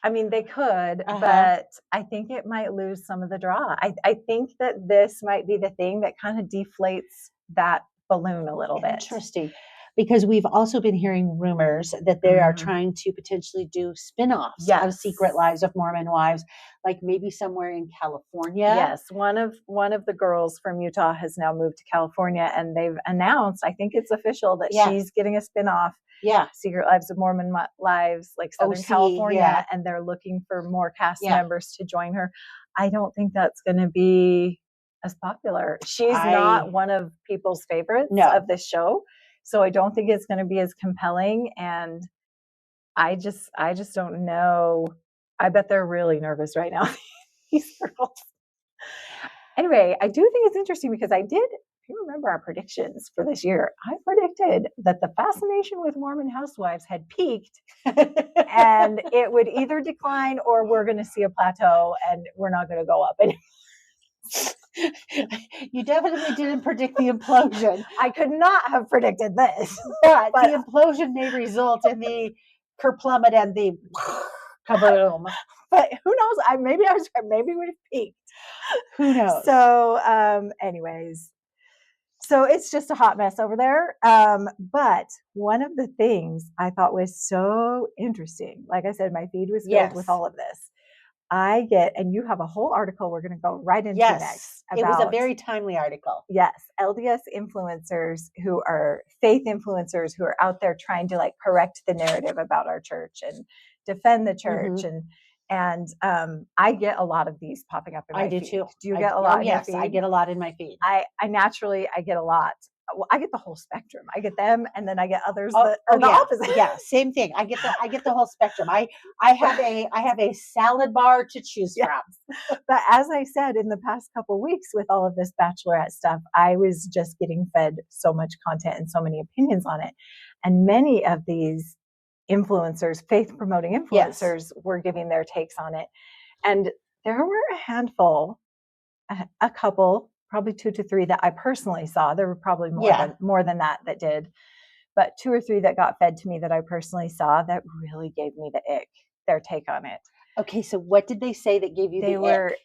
I mean, they could, but I think it might lose some of the draw. I think that this might be the thing that kind of deflates that balloon a little bit. Interesting. Because we've also been hearing rumors that they are trying to potentially do spin-offs of Secret Lives of Mormon Wives, like maybe somewhere in California. Yes, one of the girls from Utah has now moved to California, and they've announced, I think it's official, that she's getting a spin-off. Yeah. Secret Lives of Mormon Lives, like Southern California, and they're looking for more cast members to join her. I don't think that's going to be as popular. She's not one of people's favorites of this show. So I don't think it's going to be as compelling. And I just don't know. I bet they're really nervous right now, these girls. Anyway, I do think it's interesting because if you remember our predictions for this year, I predicted that the fascination with Mormon housewives had peaked and it would either decline or we're going to see a plateau and we're not going to go up anymore. You definitely didn't predict the implosion. I could not have predicted this. But the implosion may result in the kerplummet and the kaboom. But who knows? Maybe we've peaked. Who knows? So, anyways, so it's just a hot mess over there. But one of the things I thought was so interesting, like I said, my feed was filled with all of this. And you have a whole article we're going to go right into next. It was a very timely article. Yes. LDS influencers who are faith influencers who are out there trying to like correct the narrative about our church and defend the church. And I get a lot of these popping up in my feed. I do too. Do you get a lot in your feed? I get a lot in my feed. I naturally get a lot. Well, I get the whole spectrum. I get them, and then I get others that are the opposite. Yeah, same thing. I get the whole spectrum. I have a salad bar to choose from. But as I said, in the past couple of weeks with all of this Bachelorette stuff, I was just getting fed so much content and so many opinions on it. And many of these influencers, faith promoting influencers, were giving their takes on it. And there were a handful, a couple, probably 2 to 3 that I personally saw. There were probably more than that did, but 2 or 3 that got fed to me that I personally saw that really gave me the ick, their take on it. Okay, so what did they say that gave you the ick? They were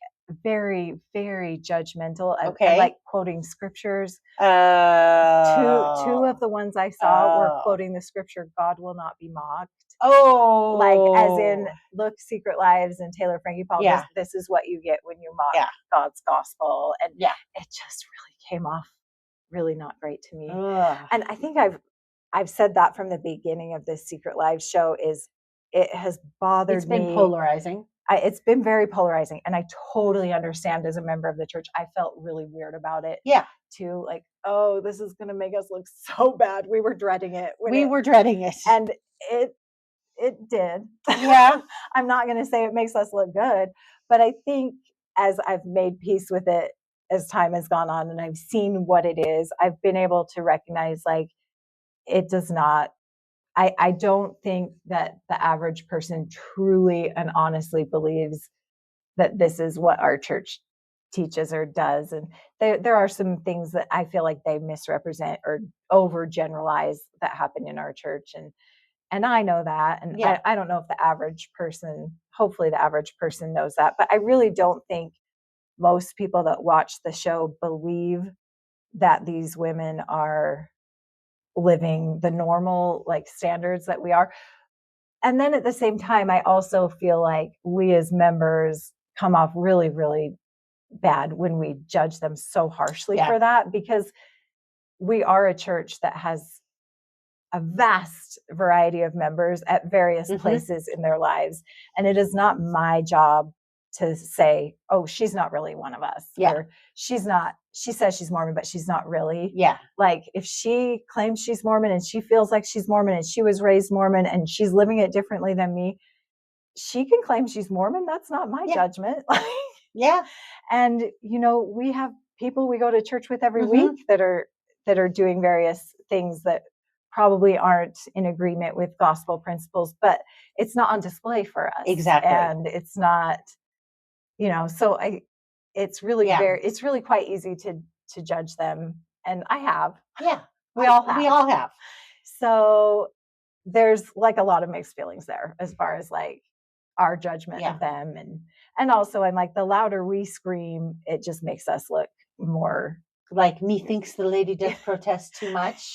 very, very judgmental. I like quoting scriptures. 2 of the ones I saw were quoting the scripture, God will not be mocked. Oh, like as in, look, Secret Lives and Taylor Frankie Paul, this is what you get when you mock God's gospel. And it just really came off really not great to me. And I think I've said that from the beginning of this Secret Lives show is it has bothered me. It's been polarizing. It's been very polarizing. And I totally understand as a member of the church, I felt really weird about it. Yeah. Too, like, oh, this is going to make us look so bad. We were dreading it. Were dreading it. And it did. Yeah. I'm not going to say it makes us look good, but I think as I've made peace with it, as time has gone on and I've seen what it is, I've been able to recognize like, it does not, I don't think that the average person truly and honestly believes that this is what our church teaches or does. And there are some things that I feel like they misrepresent or overgeneralize that happen in our church. And And I know that. And Yeah. I don't know if the average person, hopefully the average person knows that, but I really don't think most people that watch the show believe that these women are living the normal like standards that we are. And then at the same time, I also feel like we as members come off really, really bad when we judge them so harshly for that, because we are a church that has a vast variety of members at various places in their lives. And it is not my job to say, oh, she's not really one of us. Or she says she's Mormon, but she's not really. Yeah. Like if she claims she's Mormon and she feels like she's Mormon and she was raised Mormon and she's living it differently than me, she can claim she's Mormon. That's not my judgment. And, you know, we have people we go to church with every week that are doing various things that probably aren't in agreement with gospel principles, but it's not on display for us. Exactly. And it's not, you know, so it's really it's really quite easy to judge them. And I have. Yeah. We all have. have. So there's like a lot of mixed feelings there as far as like our judgment of them. And also, I'm like, the louder we scream, it just makes us look more like methinks the lady doth protest too much,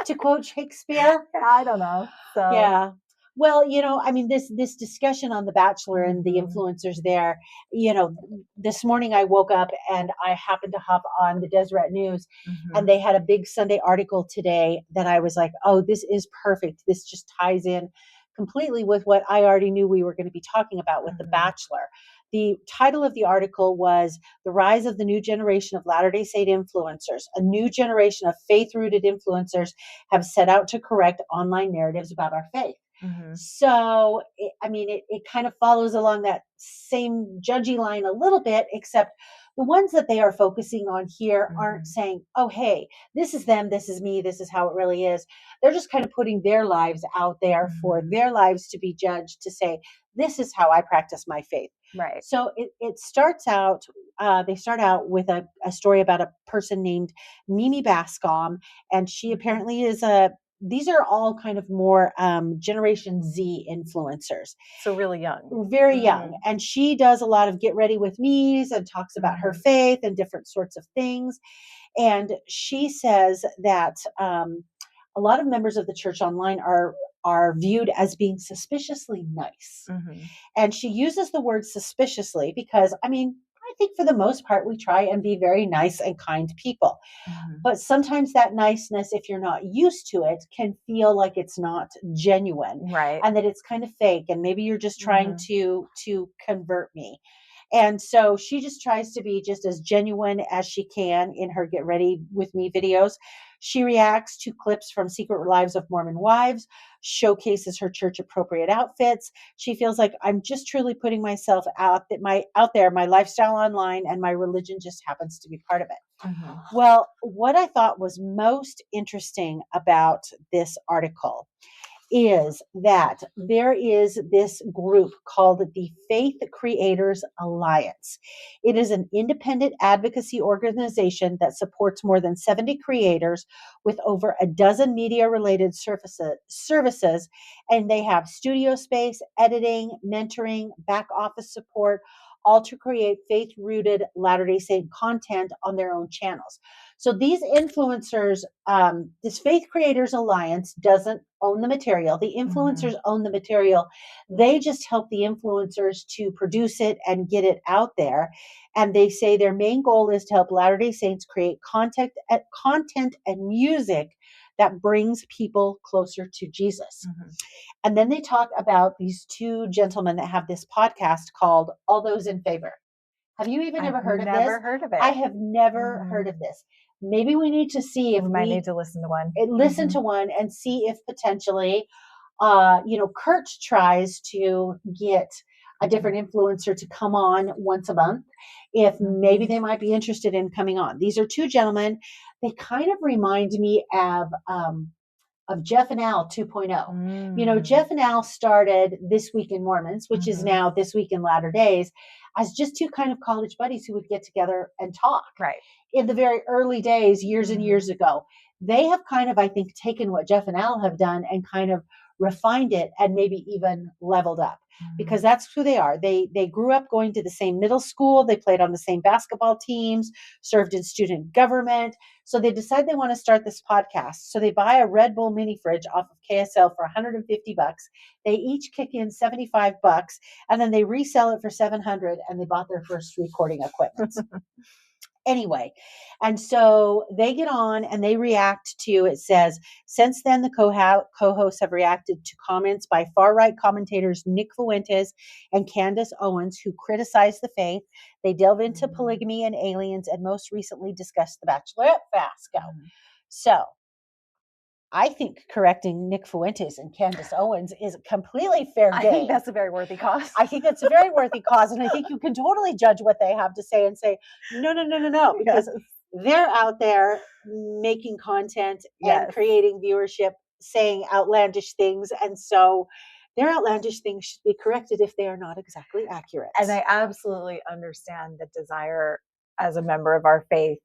to quote Shakespeare. I don't know. So yeah. Well, you know, I mean, this discussion on The Bachelor and the influencers there, you know, this morning I woke up and I happened to hop on the Deseret News and they had a big Sunday article today that I was like, oh, this is perfect. This just ties in completely with what I already knew we were going to be talking about with The Bachelor. The title of the article was The Rise of the New Generation of Latter-day Saint Influencers. A new generation of faith-rooted influencers have set out to correct online narratives about our faith. So, it kind of follows along that same judgy line a little bit, except the ones that they are focusing on here aren't saying, oh, hey, this is them, this is me, this is how it really is. They're just kind of putting their lives out there for their lives to be judged, to say, this is how I practice my faith. Right. So it starts out, they start out with a story about a person named Mimi Bascom, and she apparently is these are all kind of more Generation Z influencers. So really young. Very young. And she does a lot of get ready with me's and talks about her faith and different sorts of things. And she says that a lot of members of the church online are viewed as being suspiciously nice. And she uses the word suspiciously because, I mean, I think for the most part, we try and be very nice and kind people. But sometimes that niceness, if you're not used to it, can feel like it's not genuine. Right. And that it's kind of fake. And maybe you're just trying to convert me. And so she just tries to be just as genuine as she can in her Get Ready With Me videos. She reacts to clips from Secret Lives of Mormon Wives, showcases her church appropriate outfits. She feels like I'm just truly putting myself out there, my lifestyle online, and my religion just happens to be part of it. Well, what I thought was most interesting about this article is that there is this group called the Faith Creators Alliance. It is an independent advocacy organization that supports more than 70 creators with over a dozen media-related services, and they have studio space, editing, mentoring, back office support, all to create faith-rooted Latter-day Saint content on their own channels. So these influencers, this Faith Creators Alliance doesn't own the material. The influencers own the material. They just help the influencers to produce it and get it out there. And they say their main goal is to help Latter-day Saints create content and music that brings people closer to Jesus. And then they talk about these two gentlemen that have this podcast called All Those in Favor. Have you even ever heard of this? I've never heard of it. I have never heard of this. Maybe we need to see if we might need to listen to one. Listen to one and see if potentially, Kurt tries to get a different influencer to come on once a month. If maybe they might be interested in coming on. These are two gentlemen. They kind of remind me of Jeff and Al 2.0. You know, Jeff and Al started This Week in Mormons, which is now This Week in Latter Days, as just two kind of college buddies who would get together and talk. Right. In the very early days, years and years ago. they have kind of, I think, taken what Jeff and Al have done and kind of refined it and maybe even leveled up, because that's who they are. They grew up going to the same middle school. They played on the same basketball teams, served in student government. So they decide they want to start this podcast. So they buy a Red Bull mini fridge off of KSL for $150. They each kick in $75, and then they resell it for $700, and they bought their first recording equipment. Anyway, and so they get on and they react to, it says, since then, the co-hosts have reacted to comments by far-right commentators Nick Fuentes and Candace Owens, who criticize the faith. They delve into polygamy and aliens, and most recently discussed the Bachelorette fiasco. So I think correcting Nick Fuentes and Candace Owens is completely fair game. I think that's a very worthy cause. I think that's a very worthy cause. And I think you can totally judge what they have to say and say, no, because they're out there making content and creating viewership, saying outlandish things. And so their outlandish things should be corrected if they are not exactly accurate. And I absolutely understand the desire as a member of our faith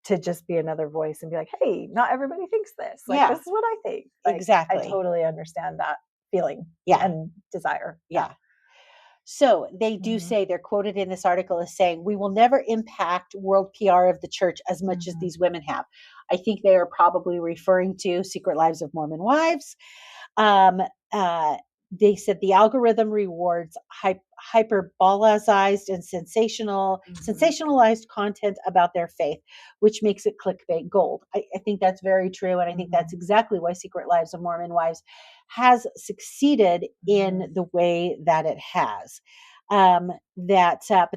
to just be another voice and be like, hey, not everybody thinks this. Like, this is what I think. Like, exactly. I totally understand that feeling and desire. Yeah. So they do say, they're quoted in this article as saying, we will never impact world PR of the church as much as these women have. I think they are probably referring to Secret Lives of Mormon Wives. They said the algorithm rewards hyperbolized and sensationalized content about their faith, which makes it clickbait gold. I think that's very true. And I think that's exactly why Secret Lives of Mormon Wives has succeeded in the way that it has. But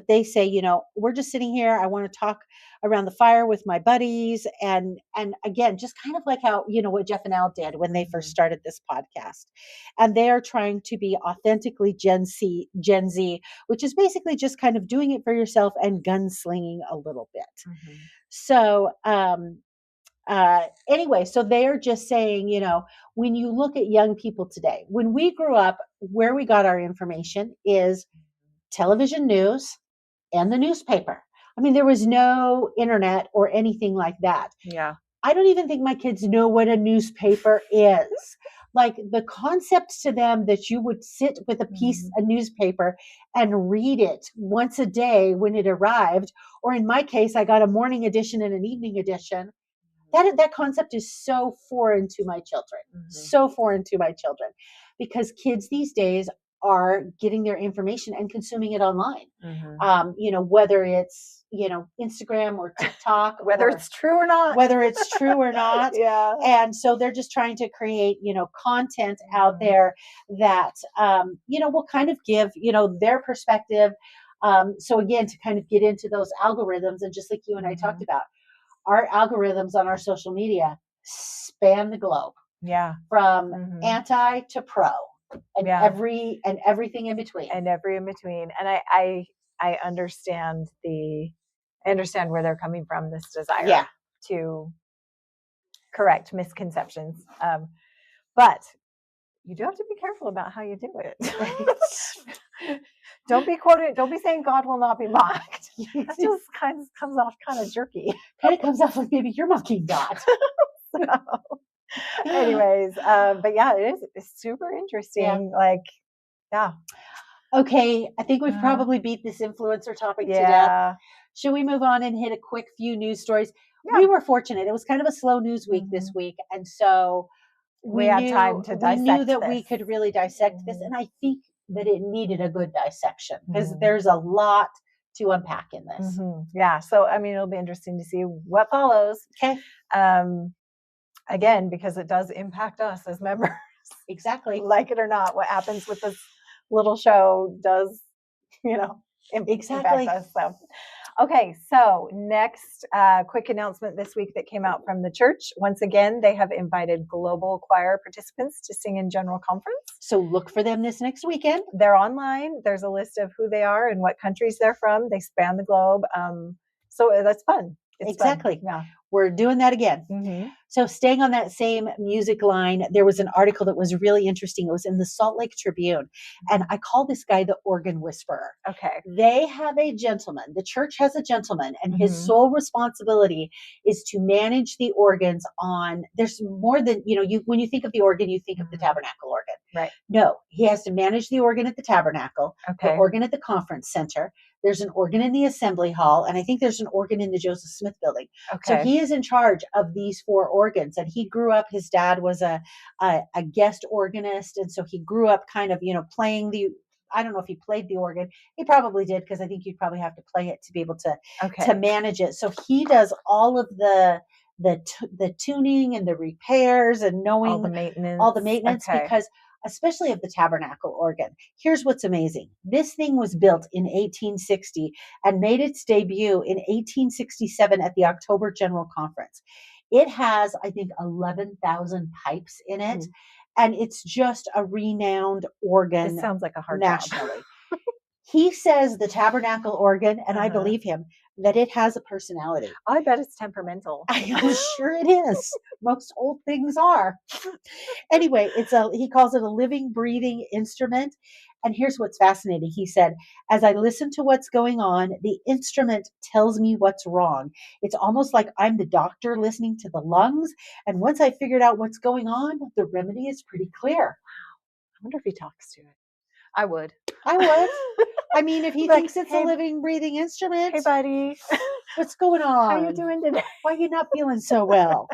they say, we're just sitting here. I want to talk around the fire with my buddies. And again, just kind of like how, what Jeff and Al did when they first started this podcast. And they are trying to be authentically Gen Z, which is basically just kind of doing it for yourself and gunslinging a little bit. So, anyway, so they are just saying, when you look at young people today, when we grew up, where we got our information is television news and the newspaper. I mean, there was no internet or anything like that. Yeah. I don't even think my kids know what a newspaper is. Like, the concept to them that you would sit with a newspaper and read it once a day when it arrived, or in my case, I got a morning edition and an evening edition. That concept is so foreign to my children, because kids these days are getting their information and consuming it online. Whether it's, Instagram or TikTok, whether it's true or not. Yeah. And so they're just trying to create, content out there that, will kind of give, their perspective. So again, to kind of get into those algorithms, and just like you and I talked about, our algorithms on our social media span the globe. Yeah. From anti to pro, and everything in between. And I understand where they're coming from, this desire to correct misconceptions. But you do have to be careful about how you do it. Don't be saying God will not be mocked. That just kind of comes off kind of jerky. Kind of comes off like maybe you're mocking God. So, anyways, but yeah, it's super interesting. Okay, I think we've probably beat this influencer topic to death. Should we move on and hit a quick few news stories? We were fortunate. It was kind of a slow news week this week, and so we had time to dissect. We knew that we could really dissect this, and I think that it needed a good dissection, because there's a lot to unpack in this. Yeah, so I mean, it'll be interesting to see what follows. Okay. Again, because it does impact us as members. Exactly. Like it or not, what happens with this little show does, impact us. So. Okay, so next quick announcement this week that came out from the church. Once again, they have invited global choir participants to sing in general conference. So look for them this next weekend. They're online. There's a list of who they are and what countries they're from. They span the globe. So that's fun. It's exactly. Fun. Yeah. we're doing that again. Mm-hmm. So staying on that same music line, there was an article that was really interesting. It was in the Salt Lake Tribune. And I call this guy the organ whisperer. Okay. They have a gentleman. The church has a gentleman, and his Mhm. sole responsibility is to manage the organs on, there's more than, when you think of the organ, you think of the tabernacle organ. Right. No, he has to manage the organ at the tabernacle, the Okay. organ at the conference center. There's an organ in the assembly hall, and I think there's an organ in the Joseph Smith building. So Okay. he is in charge of these 4 organs. And he grew up, his dad was a guest organist. And so he grew up kind of, playing I don't know if he played the organ. He probably did, because I think you'd probably have to play it to be able to manage it. So he does all of the tuning and the repairs and knowing all the maintenance, okay. Because especially of the tabernacle organ. Here's what's amazing. This thing was built in 1860 and made its debut in 1867 at the October General Conference. It has, I think, 11,000 pipes in it, and it's just a renowned organ. It sounds like a hard nationally. job. He says the tabernacle organ, and I believe him, that it has a personality. I bet it's temperamental. I'm sure it is. Most old things are. Anyway, he calls it a living, breathing instrument. And here's what's fascinating. He said, as I listen to what's going on, the instrument tells me what's wrong. It's almost like I'm the doctor listening to the lungs. And once I figured out what's going on, the remedy is pretty clear. Wow. I wonder if he talks to it. I would. I mean, if he thinks it's a living, breathing instrument. Hey, buddy. What's going on? How you doing today? Why are you not feeling so well?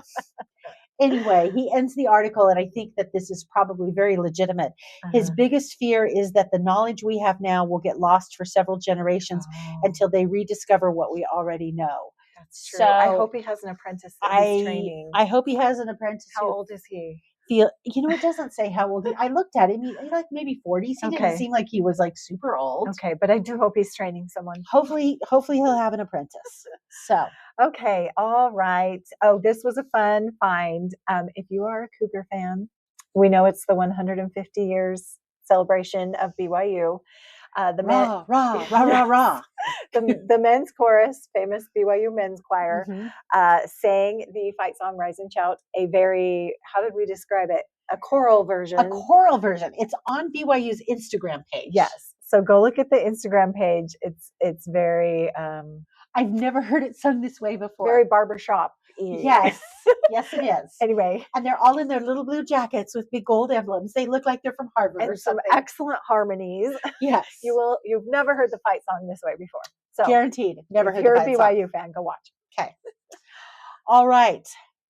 Anyway, he ends the article, and I think that this is probably very legitimate. His biggest fear is that the knowledge we have now will get lost for several generations until they rediscover what we already know. That's true. So I hope he has an apprentice that he's training. I hope he has an apprentice. How old is he? It doesn't say how old. I looked at him. He like maybe 40s. He didn't seem like he was like super old. Okay, but I do hope he's training someone. Hopefully he'll have an apprentice. So okay, all right. Oh, this was a fun find. If you are a Cougar fan, we know it's the 150 years celebration of BYU. The men's chorus, famous BYU men's choir, sang the fight song Rise and Shout, a very, how did we describe it? A choral version. A choral version. It's on BYU's Instagram page. Yes. So go look at the Instagram page. It's very... I've never heard it sung this way before. Very barbershop. Yes. Yes, it is. Anyway. And they're all in their little blue jackets with big gold emblems. They look like they're from Harvard and or something. Some excellent harmonies. Yes. You've never heard the fight song this way before. So guaranteed. Never heard the fight song. If you're a BYU fan, go watch. Okay. All right.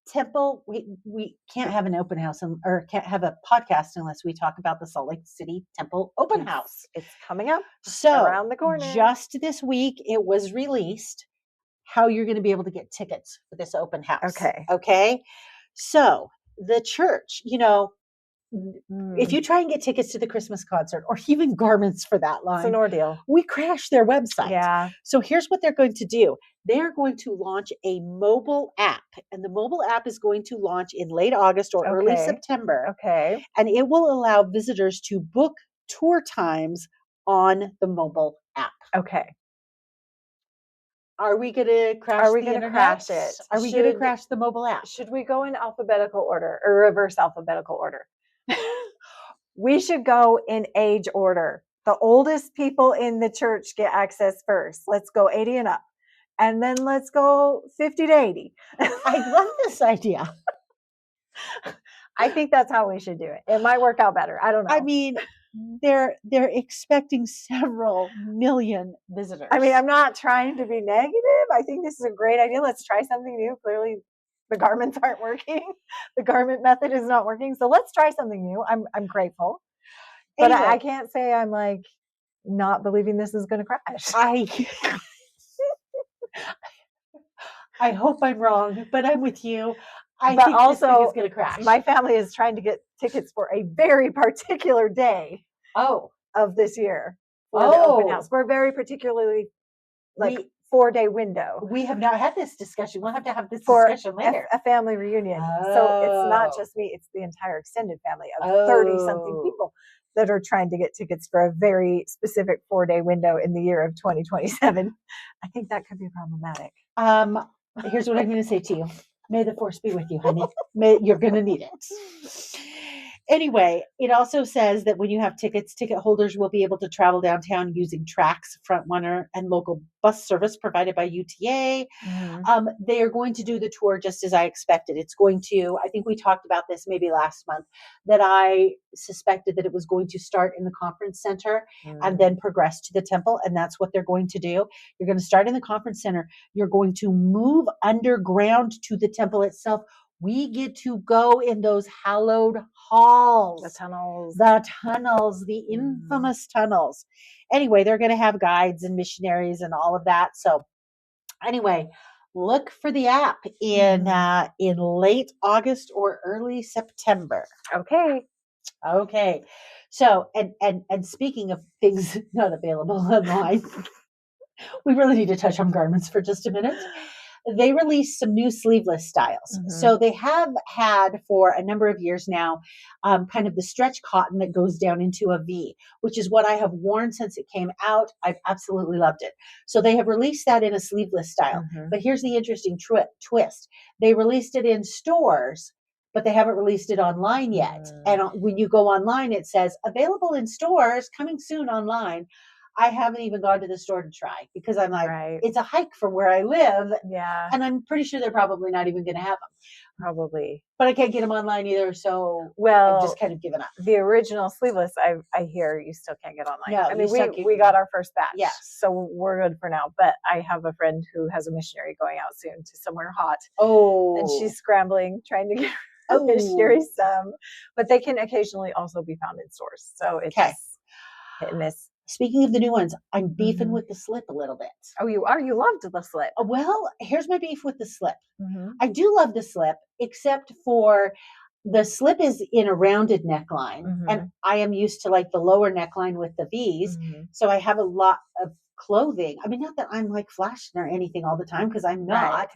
Temple, we can't have an open house or can't have a podcast unless we talk about the Salt Lake City Temple open house. It's coming up. So around the corner. Just this week, it was released how you're going to be able to get tickets for this open house. Okay. So the church, if you try and get tickets to the Christmas concert or even garments for that line, it's an ordeal. We crash their website. Yeah. So here's what they're going to do. They're going to launch a mobile app, and the mobile app is going to launch in late August or early September. Okay. And it will allow visitors to book tour times on the mobile app. Okay. Are we going to crash the internet? Crash it? Are we going to crash the mobile app? Should we go in alphabetical order or reverse alphabetical order? We should go in age order. The oldest people in the church get access first. Let's go 80 and up. And then let's go 50 to 80. I love this idea. I think that's how we should do it. It might work out better. I don't know. I mean, they're expecting several million visitors. I mean, I'm not trying to be negative. I think this is a great idea. Let's try something new. Clearly, the garments aren't working. The garment method is not working. So let's try something new. I'm grateful. But anyway, I can't say I'm like not believing this is going to crash. I hope I'm wrong, but I'm with you. I but think also, this thing is going to crash. My family is trying to get tickets for a very particular day of this year for the open house. For a very particularly 4-day window. We have not had this discussion. We'll have to have this discussion later. A family reunion. So it's not just me, it's the entire extended family of 30-something people that are trying to get tickets for a very specific 4-day window in the year of 2027. I think that could be problematic. Here's what I'm going to say to you. May the force be with you, honey. You're going to need it. Anyway, it also says that when you have tickets, ticket holders will be able to travel downtown using Trax, Frontrunner, and local bus service provided by UTA. They are going to do the tour just as I expected. It's going to, I think we talked about this maybe last month, that I suspected that it was going to start in the conference center and then progress to the temple. And that's what they're going to do. You're going to start in the conference center. You're going to move underground to the temple itself. We get to go in those hallowed halls. The tunnels. The infamous tunnels. Anyway, they're going to have guides and missionaries and all of that. So anyway, look for the app in late August or early September. Okay. So, and speaking of things not available online, we really need to touch on garments for just a minute. They released some new sleeveless styles. So they have had for a number of years now, kind of the stretch cotton that goes down into a V, which is what I have worn since it came out. I've absolutely loved it. So they have released that in a sleeveless style. But here's the interesting twist. They released it in stores, but they haven't released it online yet. And when you go online, it says available in stores, coming soon online. I haven't even gone to the store to try because I'm like, it's a hike from where I live. Yeah. And I'm pretty sure they're probably not even going to have them. Probably. But I can't get them online either. So I've just kind of given up. The original sleeveless, I hear you still can't get online. No, I mean, we got our first batch. Yes. So we're good for now. But I have a friend who has a missionary going out soon to somewhere hot. Oh. And she's scrambling, trying to get her missionary some. But they can occasionally also be found in stores. So it's just hit and miss. Speaking of the new ones, I'm beefing with the slip a little bit. Oh, you are? You loved the slip. Well, here's my beef with the slip. I do love the slip, except for the slip is in a rounded neckline. And I am used to like the lower neckline with the V's. So I have a lot of clothing. I mean, not that I'm like flashing or anything all the time because I'm not.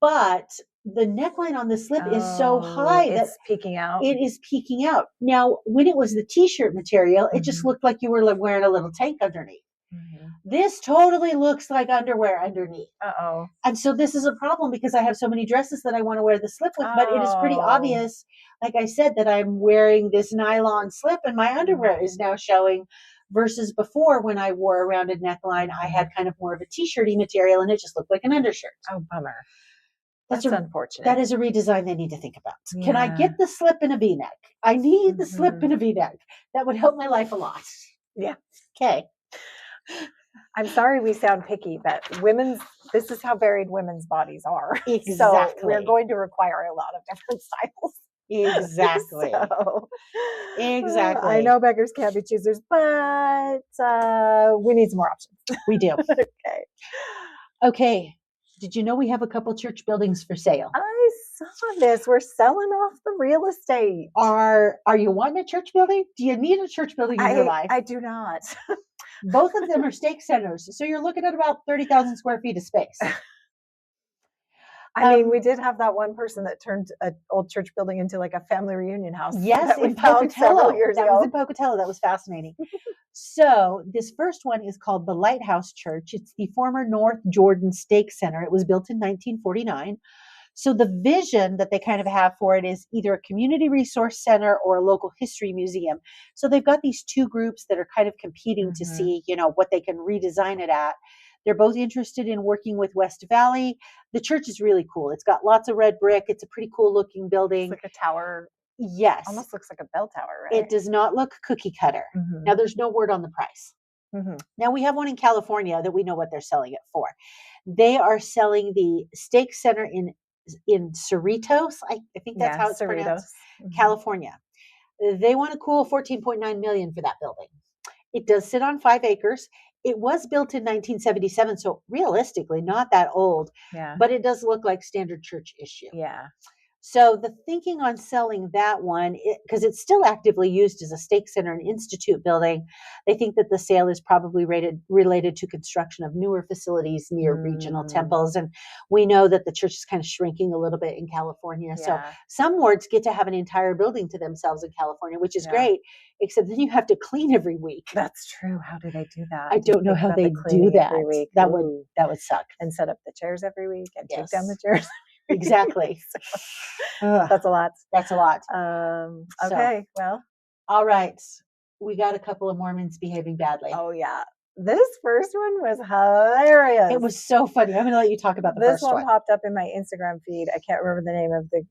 But the neckline on the slip is so high that it's peeking out. It is peeking out. Now, when it was the t-shirt material, it just looked like you were wearing a little tank underneath. This totally looks like underwear underneath. And so this is a problem because I have so many dresses that I want to wear the slip with, but it is pretty obvious, like I said, that I'm wearing this nylon slip and my underwear is now showing versus before when I wore a rounded neckline, I had kind of more of a t-shirty material and it just looked like an undershirt. Oh, bummer. That's unfortunate. That is a redesign they need to think about. Yeah. Can I get the slip in a V-neck? I need the slip in a V-neck. That would help my life a lot. Yeah. Okay. I'm sorry we sound picky, but this is how varied women's bodies are. Exactly. So we're going to require a lot of different styles. Exactly. Exactly. I know beggars can't be choosers, but we need some more options. We do. Okay. Did you know we have a couple church buildings for sale? I saw this. We're selling off the real estate. Are you wanting a church building? Do you need a church building in your life? I do not. Both of them are stake centers. So you're looking at about 30,000 square feet of space. I mean, we did have that one person that turned an old church building into like a family reunion house. Yes, in Pocatello. That was in Pocatello. That was fascinating. So this first one is called the Lighthouse Church. It's the former North Jordan Stake Center. It was built in 1949. So the vision that they kind of have for it is either a community resource center or a local history museum. So they've got these two groups that are kind of competing to see, what they can redesign it at. They're both interested in working with West Valley. The church is really cool. It's got lots of red brick. It's a pretty cool looking building. It's like a tower. Yes. Almost looks like a bell tower, right? It does not look cookie cutter. Now there's no word on the price. Now we have one in California that we know what they're selling it for. They are selling the Stake Center in Cerritos. I think that's how it's pronounced. California. They want a cool $14.9 million for that building. It does sit on 5 acres. It was built in 1977, so realistically not that old. Yeah. But it does look like standard church issue. Yeah. So the thinking on selling that one, because it's still actively used as a stake center and institute building, they think that the sale is probably related to construction of newer facilities near regional temples. And we know that the church is kind of shrinking a little bit in California. So some wards get to have an entire building to themselves in California, which is great, except then you have to clean every week. That's true. How do they do that? I don't know how they do that. Every week. That would suck. And set up the chairs every week and take down the chairs. Exactly. That's a lot. That's a lot. Okay. Well, all right. We got a couple of Mormons behaving badly. Oh yeah. This first one was hilarious. It was so funny. I'm going to let you talk about the first one. This one popped up in my Instagram feed. I can't remember the name of the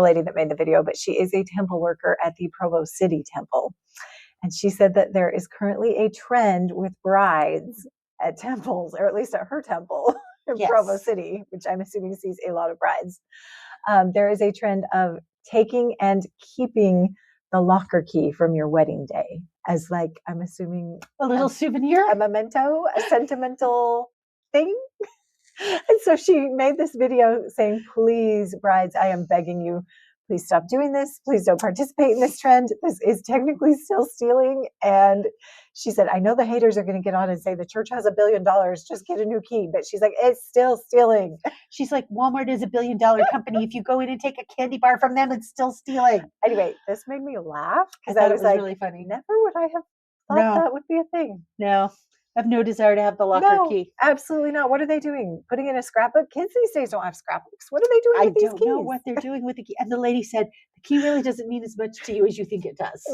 lady that made the video, but she is a temple worker at the Provo City Temple. And she said that there is currently a trend with brides at temples, or at least at her temple. Provo City, which I'm assuming sees a lot of brides. There is a trend of taking and keeping the locker key from your wedding day as, like, I'm assuming a little souvenir, a memento, a sentimental thing. And so she made this video saying, please, brides, I am begging you, please stop doing this. Please don't participate in this trend. This is technically still stealing. And she said, I know the haters are going to get on and say the church has $1 billion. Just get a new key. But she's like, it's still stealing. She's like, Walmart is $1 billion company. If you go in and take a candy bar from them, it's still stealing. Anyway, this made me laugh because I was it was like, really funny. Never would I have thought that would be a thing. No. I have no desire to have the locker key. Absolutely not. What are they doing? Putting in a scrapbook? Kids these days don't have scrapbooks. What are they doing with these keys? I don't know what they're doing with the key. And the lady said, the key really doesn't mean as much to you as you think it does.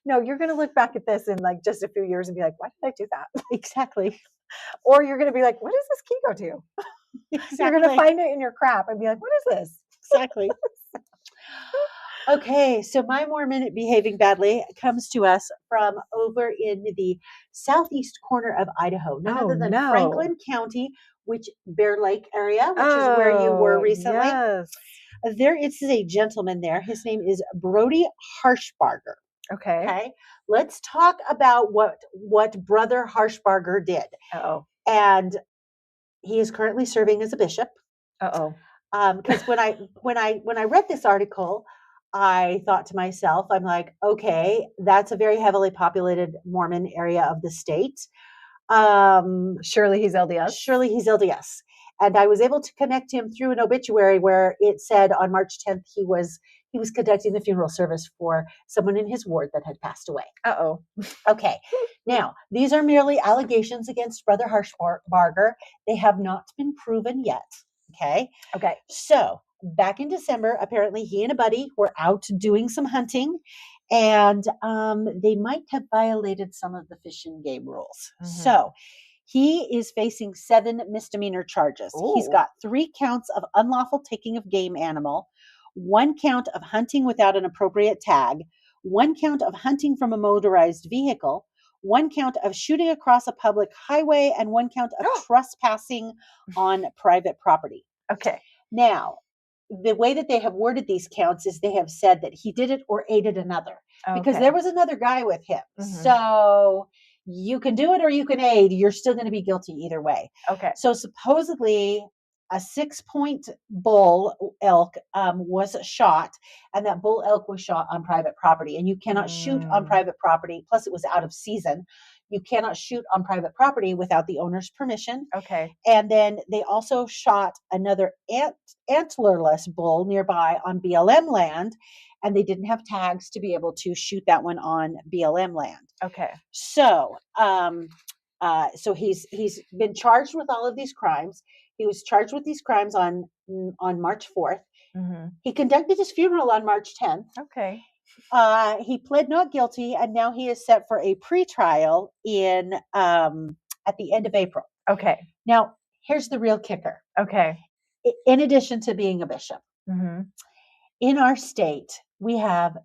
No, you're going to look back at this in like just a few years and be like, why did I do that? Exactly. Or you're going to be like, what does this key go to? Exactly. You're going to find it in your crap and be like, what is this? Exactly. Okay, so my Mormon behaving badly comes to us from over in the southeast corner of Idaho, none other than Franklin County, which Bear Lake area, which is where you were recently. Yes. There is a gentleman there. His name is Brody Harshbarger. Okay. Let's talk about what Brother Harshbarger did. And he is currently serving as a bishop. Because when I read this article, I thought to myself, I'm like, okay, that's a very heavily populated Mormon area of the state. Surely he's LDS. And I was able to connect him through an obituary where it said on March 10th he was conducting the funeral service for someone in his ward that had passed away. Okay. Now, these are merely allegations against Brother Harshbarger. They have not been proven yet. Okay. So back in December, apparently he and a buddy were out doing some hunting, and they might have violated some of the Fish and Game rules. So he is facing 7 misdemeanor charges. He's got 3 counts of unlawful taking of game animal, 1 count of hunting without an appropriate tag, 1 count of hunting from a motorized vehicle, 1 count of shooting across a public highway, and 1 count of trespassing on private property. Now, the way that they have worded these counts is they have said that he did it or aided another, because there was another guy with him. So you can do it or you can aid. You're still going to be guilty either way. So supposedly a 6-point bull elk was shot, and that bull elk was shot on private property, and you cannot shoot on private property. Plus it was out of season. You cannot shoot on private property without the owner's permission. And then they also shot another antlerless bull nearby on BLM land, and they didn't have tags to be able to shoot that one on BLM land. So, so he's been charged with all of these crimes. He was charged with these crimes on March 4th. He conducted his funeral on March 10th. He pled not guilty, and now he is set for a pretrial in at the end of April. Now, here's the real kicker. In addition to being a bishop, in our state, we have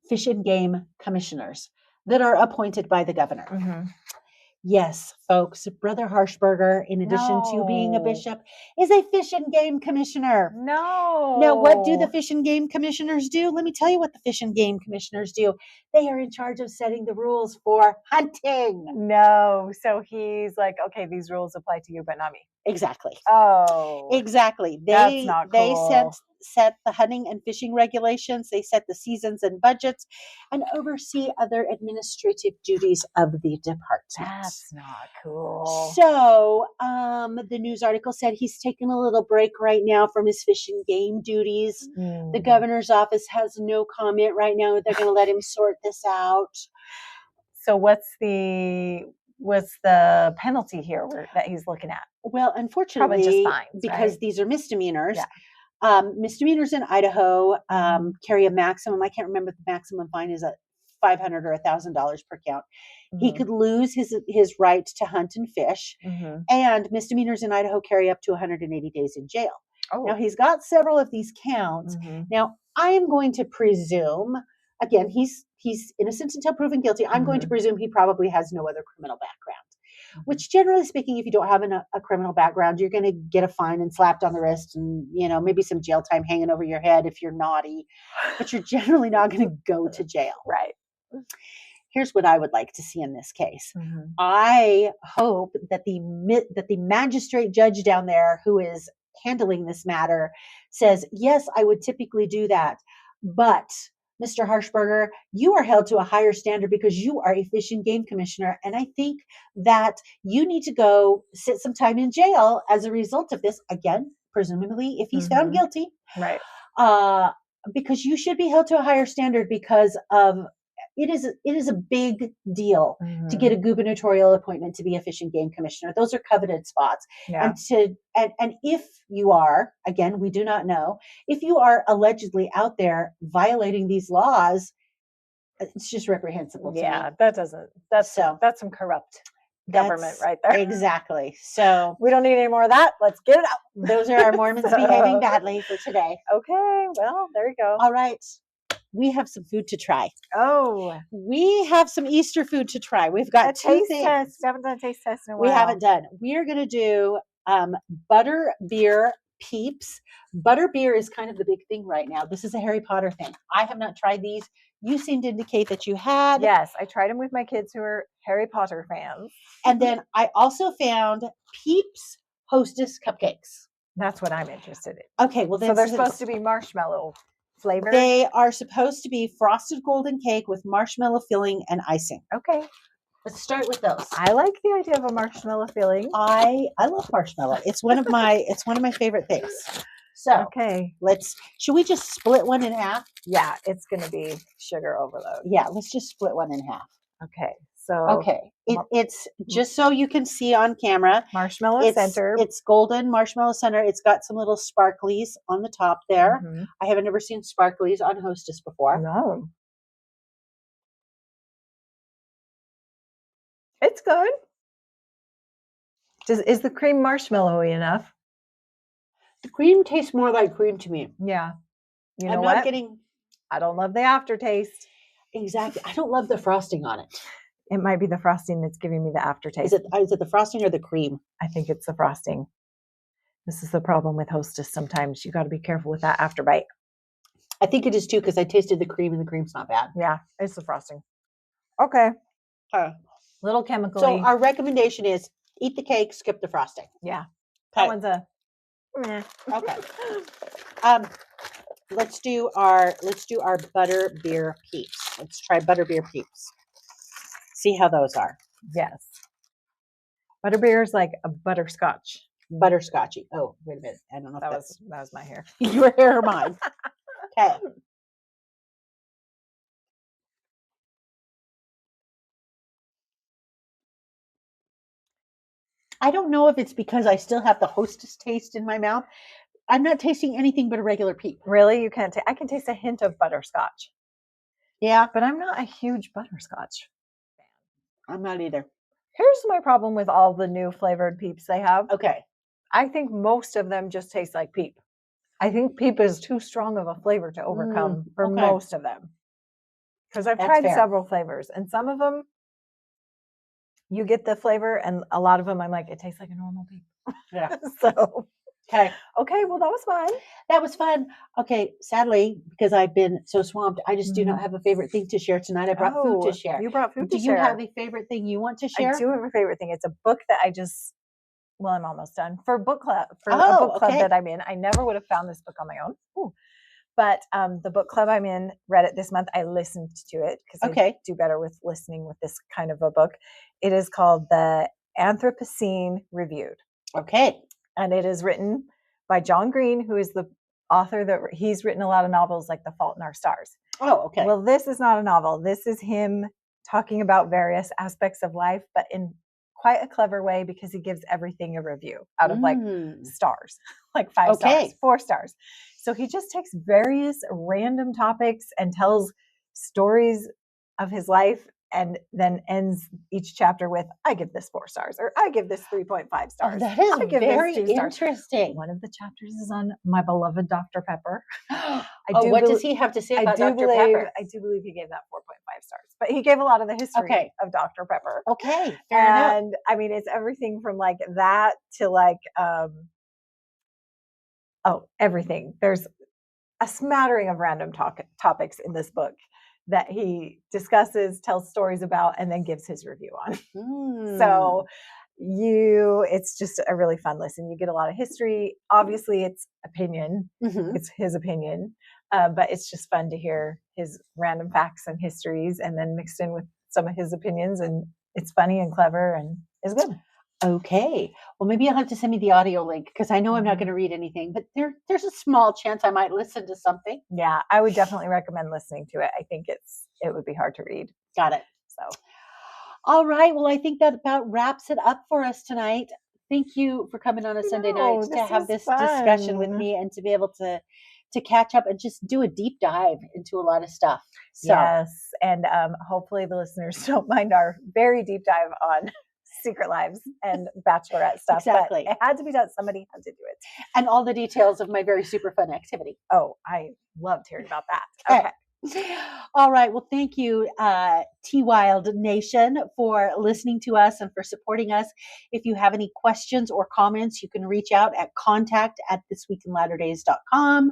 fish and game commissioners that are appointed by the governor. Yes, folks, Brother Harshbarger, in addition to being a bishop, is a fish and game commissioner. Now, what do the fish and game commissioners do? Let me tell you what the fish and game commissioners do. They are in charge of setting the rules for hunting. So he's like, okay, these rules apply to you, but not me. Exactly. Exactly. That's not cool. set the hunting and fishing regulations. They set the seasons and budgets and oversee other administrative duties of the department. That's not cool. So the news article said he's taking a little break right now from his fish and game duties. The governor's office has no comment right now. They're going to let him sort this out. So what's the penalty here that he's looking at? Well, unfortunately, Probably just fines, because right? these are misdemeanors. Yeah. Misdemeanors in Idaho carry a maximum. I can't remember, the maximum fine is at $500 or $1,000 per count. He could lose his right to hunt and fish, and misdemeanors in Idaho carry up to 180 days in jail. Oh. Now, he's got several of these counts. Now, I am going to presume, again, he's innocent until proven guilty. I'm going to presume he probably has no other criminal background, which, generally speaking, if you don't have a criminal background, you're going to get a fine and slapped on the wrist and, maybe some jail time hanging over your head if you're naughty, but you're generally not going to go to jail. Right. Here's what I would like to see in this case. I hope that the magistrate judge down there who is handling this matter says, yes, I would typically do that, but Mr. Harshberger, you are held to a higher standard because you are a fish and game commissioner, and I think that you need to go sit some time in jail as a result of this. Again, presumably, if he's found guilty, right? Because you should be held to a higher standard because of it is a big deal to get a gubernatorial appointment to be a fish and game commissioner. Those are coveted spots. Yeah. And if you are, again, we do not know, if you are allegedly out there violating these laws, it's just reprehensible to me. That's some corrupt government right there. Exactly. So we don't need any more of that. Let's get it out. Those are our Mormons behaving badly for today. Okay. Well, there you go. All right. We have some food to try. Oh, we have some Easter food to try. We've got two things. Test. We haven't done a taste test in a while. We haven't done. We are going to do butter beer peeps. Butter beer is kind of the big thing right now. This is a Harry Potter thing. I have not tried these. You seem to indicate that you had. Yes, I tried them with my kids who are Harry Potter fans. And then I also found Peeps Hostess cupcakes. That's what I'm interested in. Okay, well then so they're supposed to be marshmallow flavor. They are supposed to be frosted golden cake with marshmallow filling and icing. Okay. Let's start with those. I like the idea of a marshmallow filling. I love marshmallow. It's one of my favorite things. So okay. Should we just split one in half? Yeah, it's gonna be sugar overload. Yeah, let's just split one in half. Okay. So okay. It's just so you can see on camera. Marshmallow center. It's golden marshmallow center. It's got some little sparklies on the top there. I haven't ever seen sparklies on Hostess before. No. It's good. Is the cream marshmallowy enough? The cream tastes more like cream to me. Yeah. You know I'm what? not getting. I don't love the aftertaste. Exactly. I don't love the frosting on it. It might be the frosting that's giving me the aftertaste. Is it the frosting or the cream? I think it's the frosting. This is the problem with Hostess. Sometimes you got to be careful with that after bite. I think it is too because I tasted the cream and the cream's not bad. Yeah, it's the frosting. Okay. Little chemically. So our recommendation is eat the cake, skip the frosting. Yeah. That one's a meh. Okay. Let's do our butter beer peeps. Let's try butter beer peeps. See how those are. Yes. Butterbeer is like a butterscotch. Butterscotchy. Oh, wait a minute. I don't know if that was my hair. Your hair or mine. Okay. I don't know if it's because I still have the Hostess taste in my mouth. I'm not tasting anything but a regular peep. Really? You can't I can taste a hint of butterscotch. Yeah. But I'm not a huge butterscotch fan. I'm not either. Here's my problem with all the new flavored peeps they have. Okay. I think most of them just taste like peep. I think peep is too strong of a flavor to overcome for most of them. Because I've tried several flavors, and some of them you get the flavor, and a lot of them I'm like, it tastes like a normal peep. Yeah. So okay. Well, that was fun. That was fun. Okay, sadly, because I've been so swamped, I just do not have a favorite thing to share tonight. I brought food to share. You brought food to share. Do you have a favorite thing you want to share? I do have a favorite thing. It's a book that I just well, I'm almost done for book club, for a Oh, book club okay. that I'm in. I never would have found this book on my own. Ooh. But the book club I'm in read it this month. I listened to it because I do better with listening with this kind of a book. It is called The Anthropocene Reviewed. Okay. And it is written by John Green, who is the author that he's written a lot of novels like The Fault in Our Stars. Oh, okay. Well, this is not a novel. This is him talking about various aspects of life, but in quite a clever way because he gives everything a review out of like stars, like 5 stars, 4 stars. So he just takes various random topics and tells stories of his life and then ends each chapter with, I give this 4 stars, or I give this 3.5 stars. Oh, that is I give very this 2 stars. interesting. One of the chapters is on my beloved Dr. Pepper. What does he have to say about Dr. Pepper? I do believe he gave that 4.5 stars, but he gave a lot of the history of Dr. Pepper. Okay, fair enough. I mean, it's everything from like that to like, everything. There's a smattering of random topics in this book that he discusses, tells stories about, and then gives his review on. So it's just a really fun listen. You get a lot of history. Obviously it's opinion. It's his opinion. But it's just fun to hear his random facts and histories and then mixed in with some of his opinions, and it's funny and clever and is good. Okay. Well, maybe you'll have to send me the audio link because I know I'm not going to read anything, but there's a small chance I might listen to something. Yeah, I would definitely recommend listening to it. I think it would be hard to read. Got it. So, all right. Well, I think that about wraps it up for us tonight. Thank you for coming on a Sunday night to have this discussion with me and to be able to catch up and just do a deep dive into a lot of stuff. So. Yes. And hopefully the listeners don't mind our very deep dive on Secret Lives and Bachelorette stuff. Exactly. But it had to be done. Somebody had to do it. And all the details of my very super fun activity. Oh, I loved hearing about that. Okay. All right. Well, thank you, T-Wild Nation, for listening to us and for supporting us. If you have any questions or comments, you can reach out at contact@thisweekinlatterdays.com.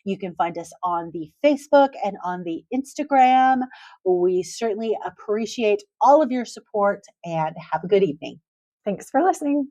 You can find us on the Facebook and on the Instagram. We certainly appreciate all of your support and have a good evening. Thanks for listening.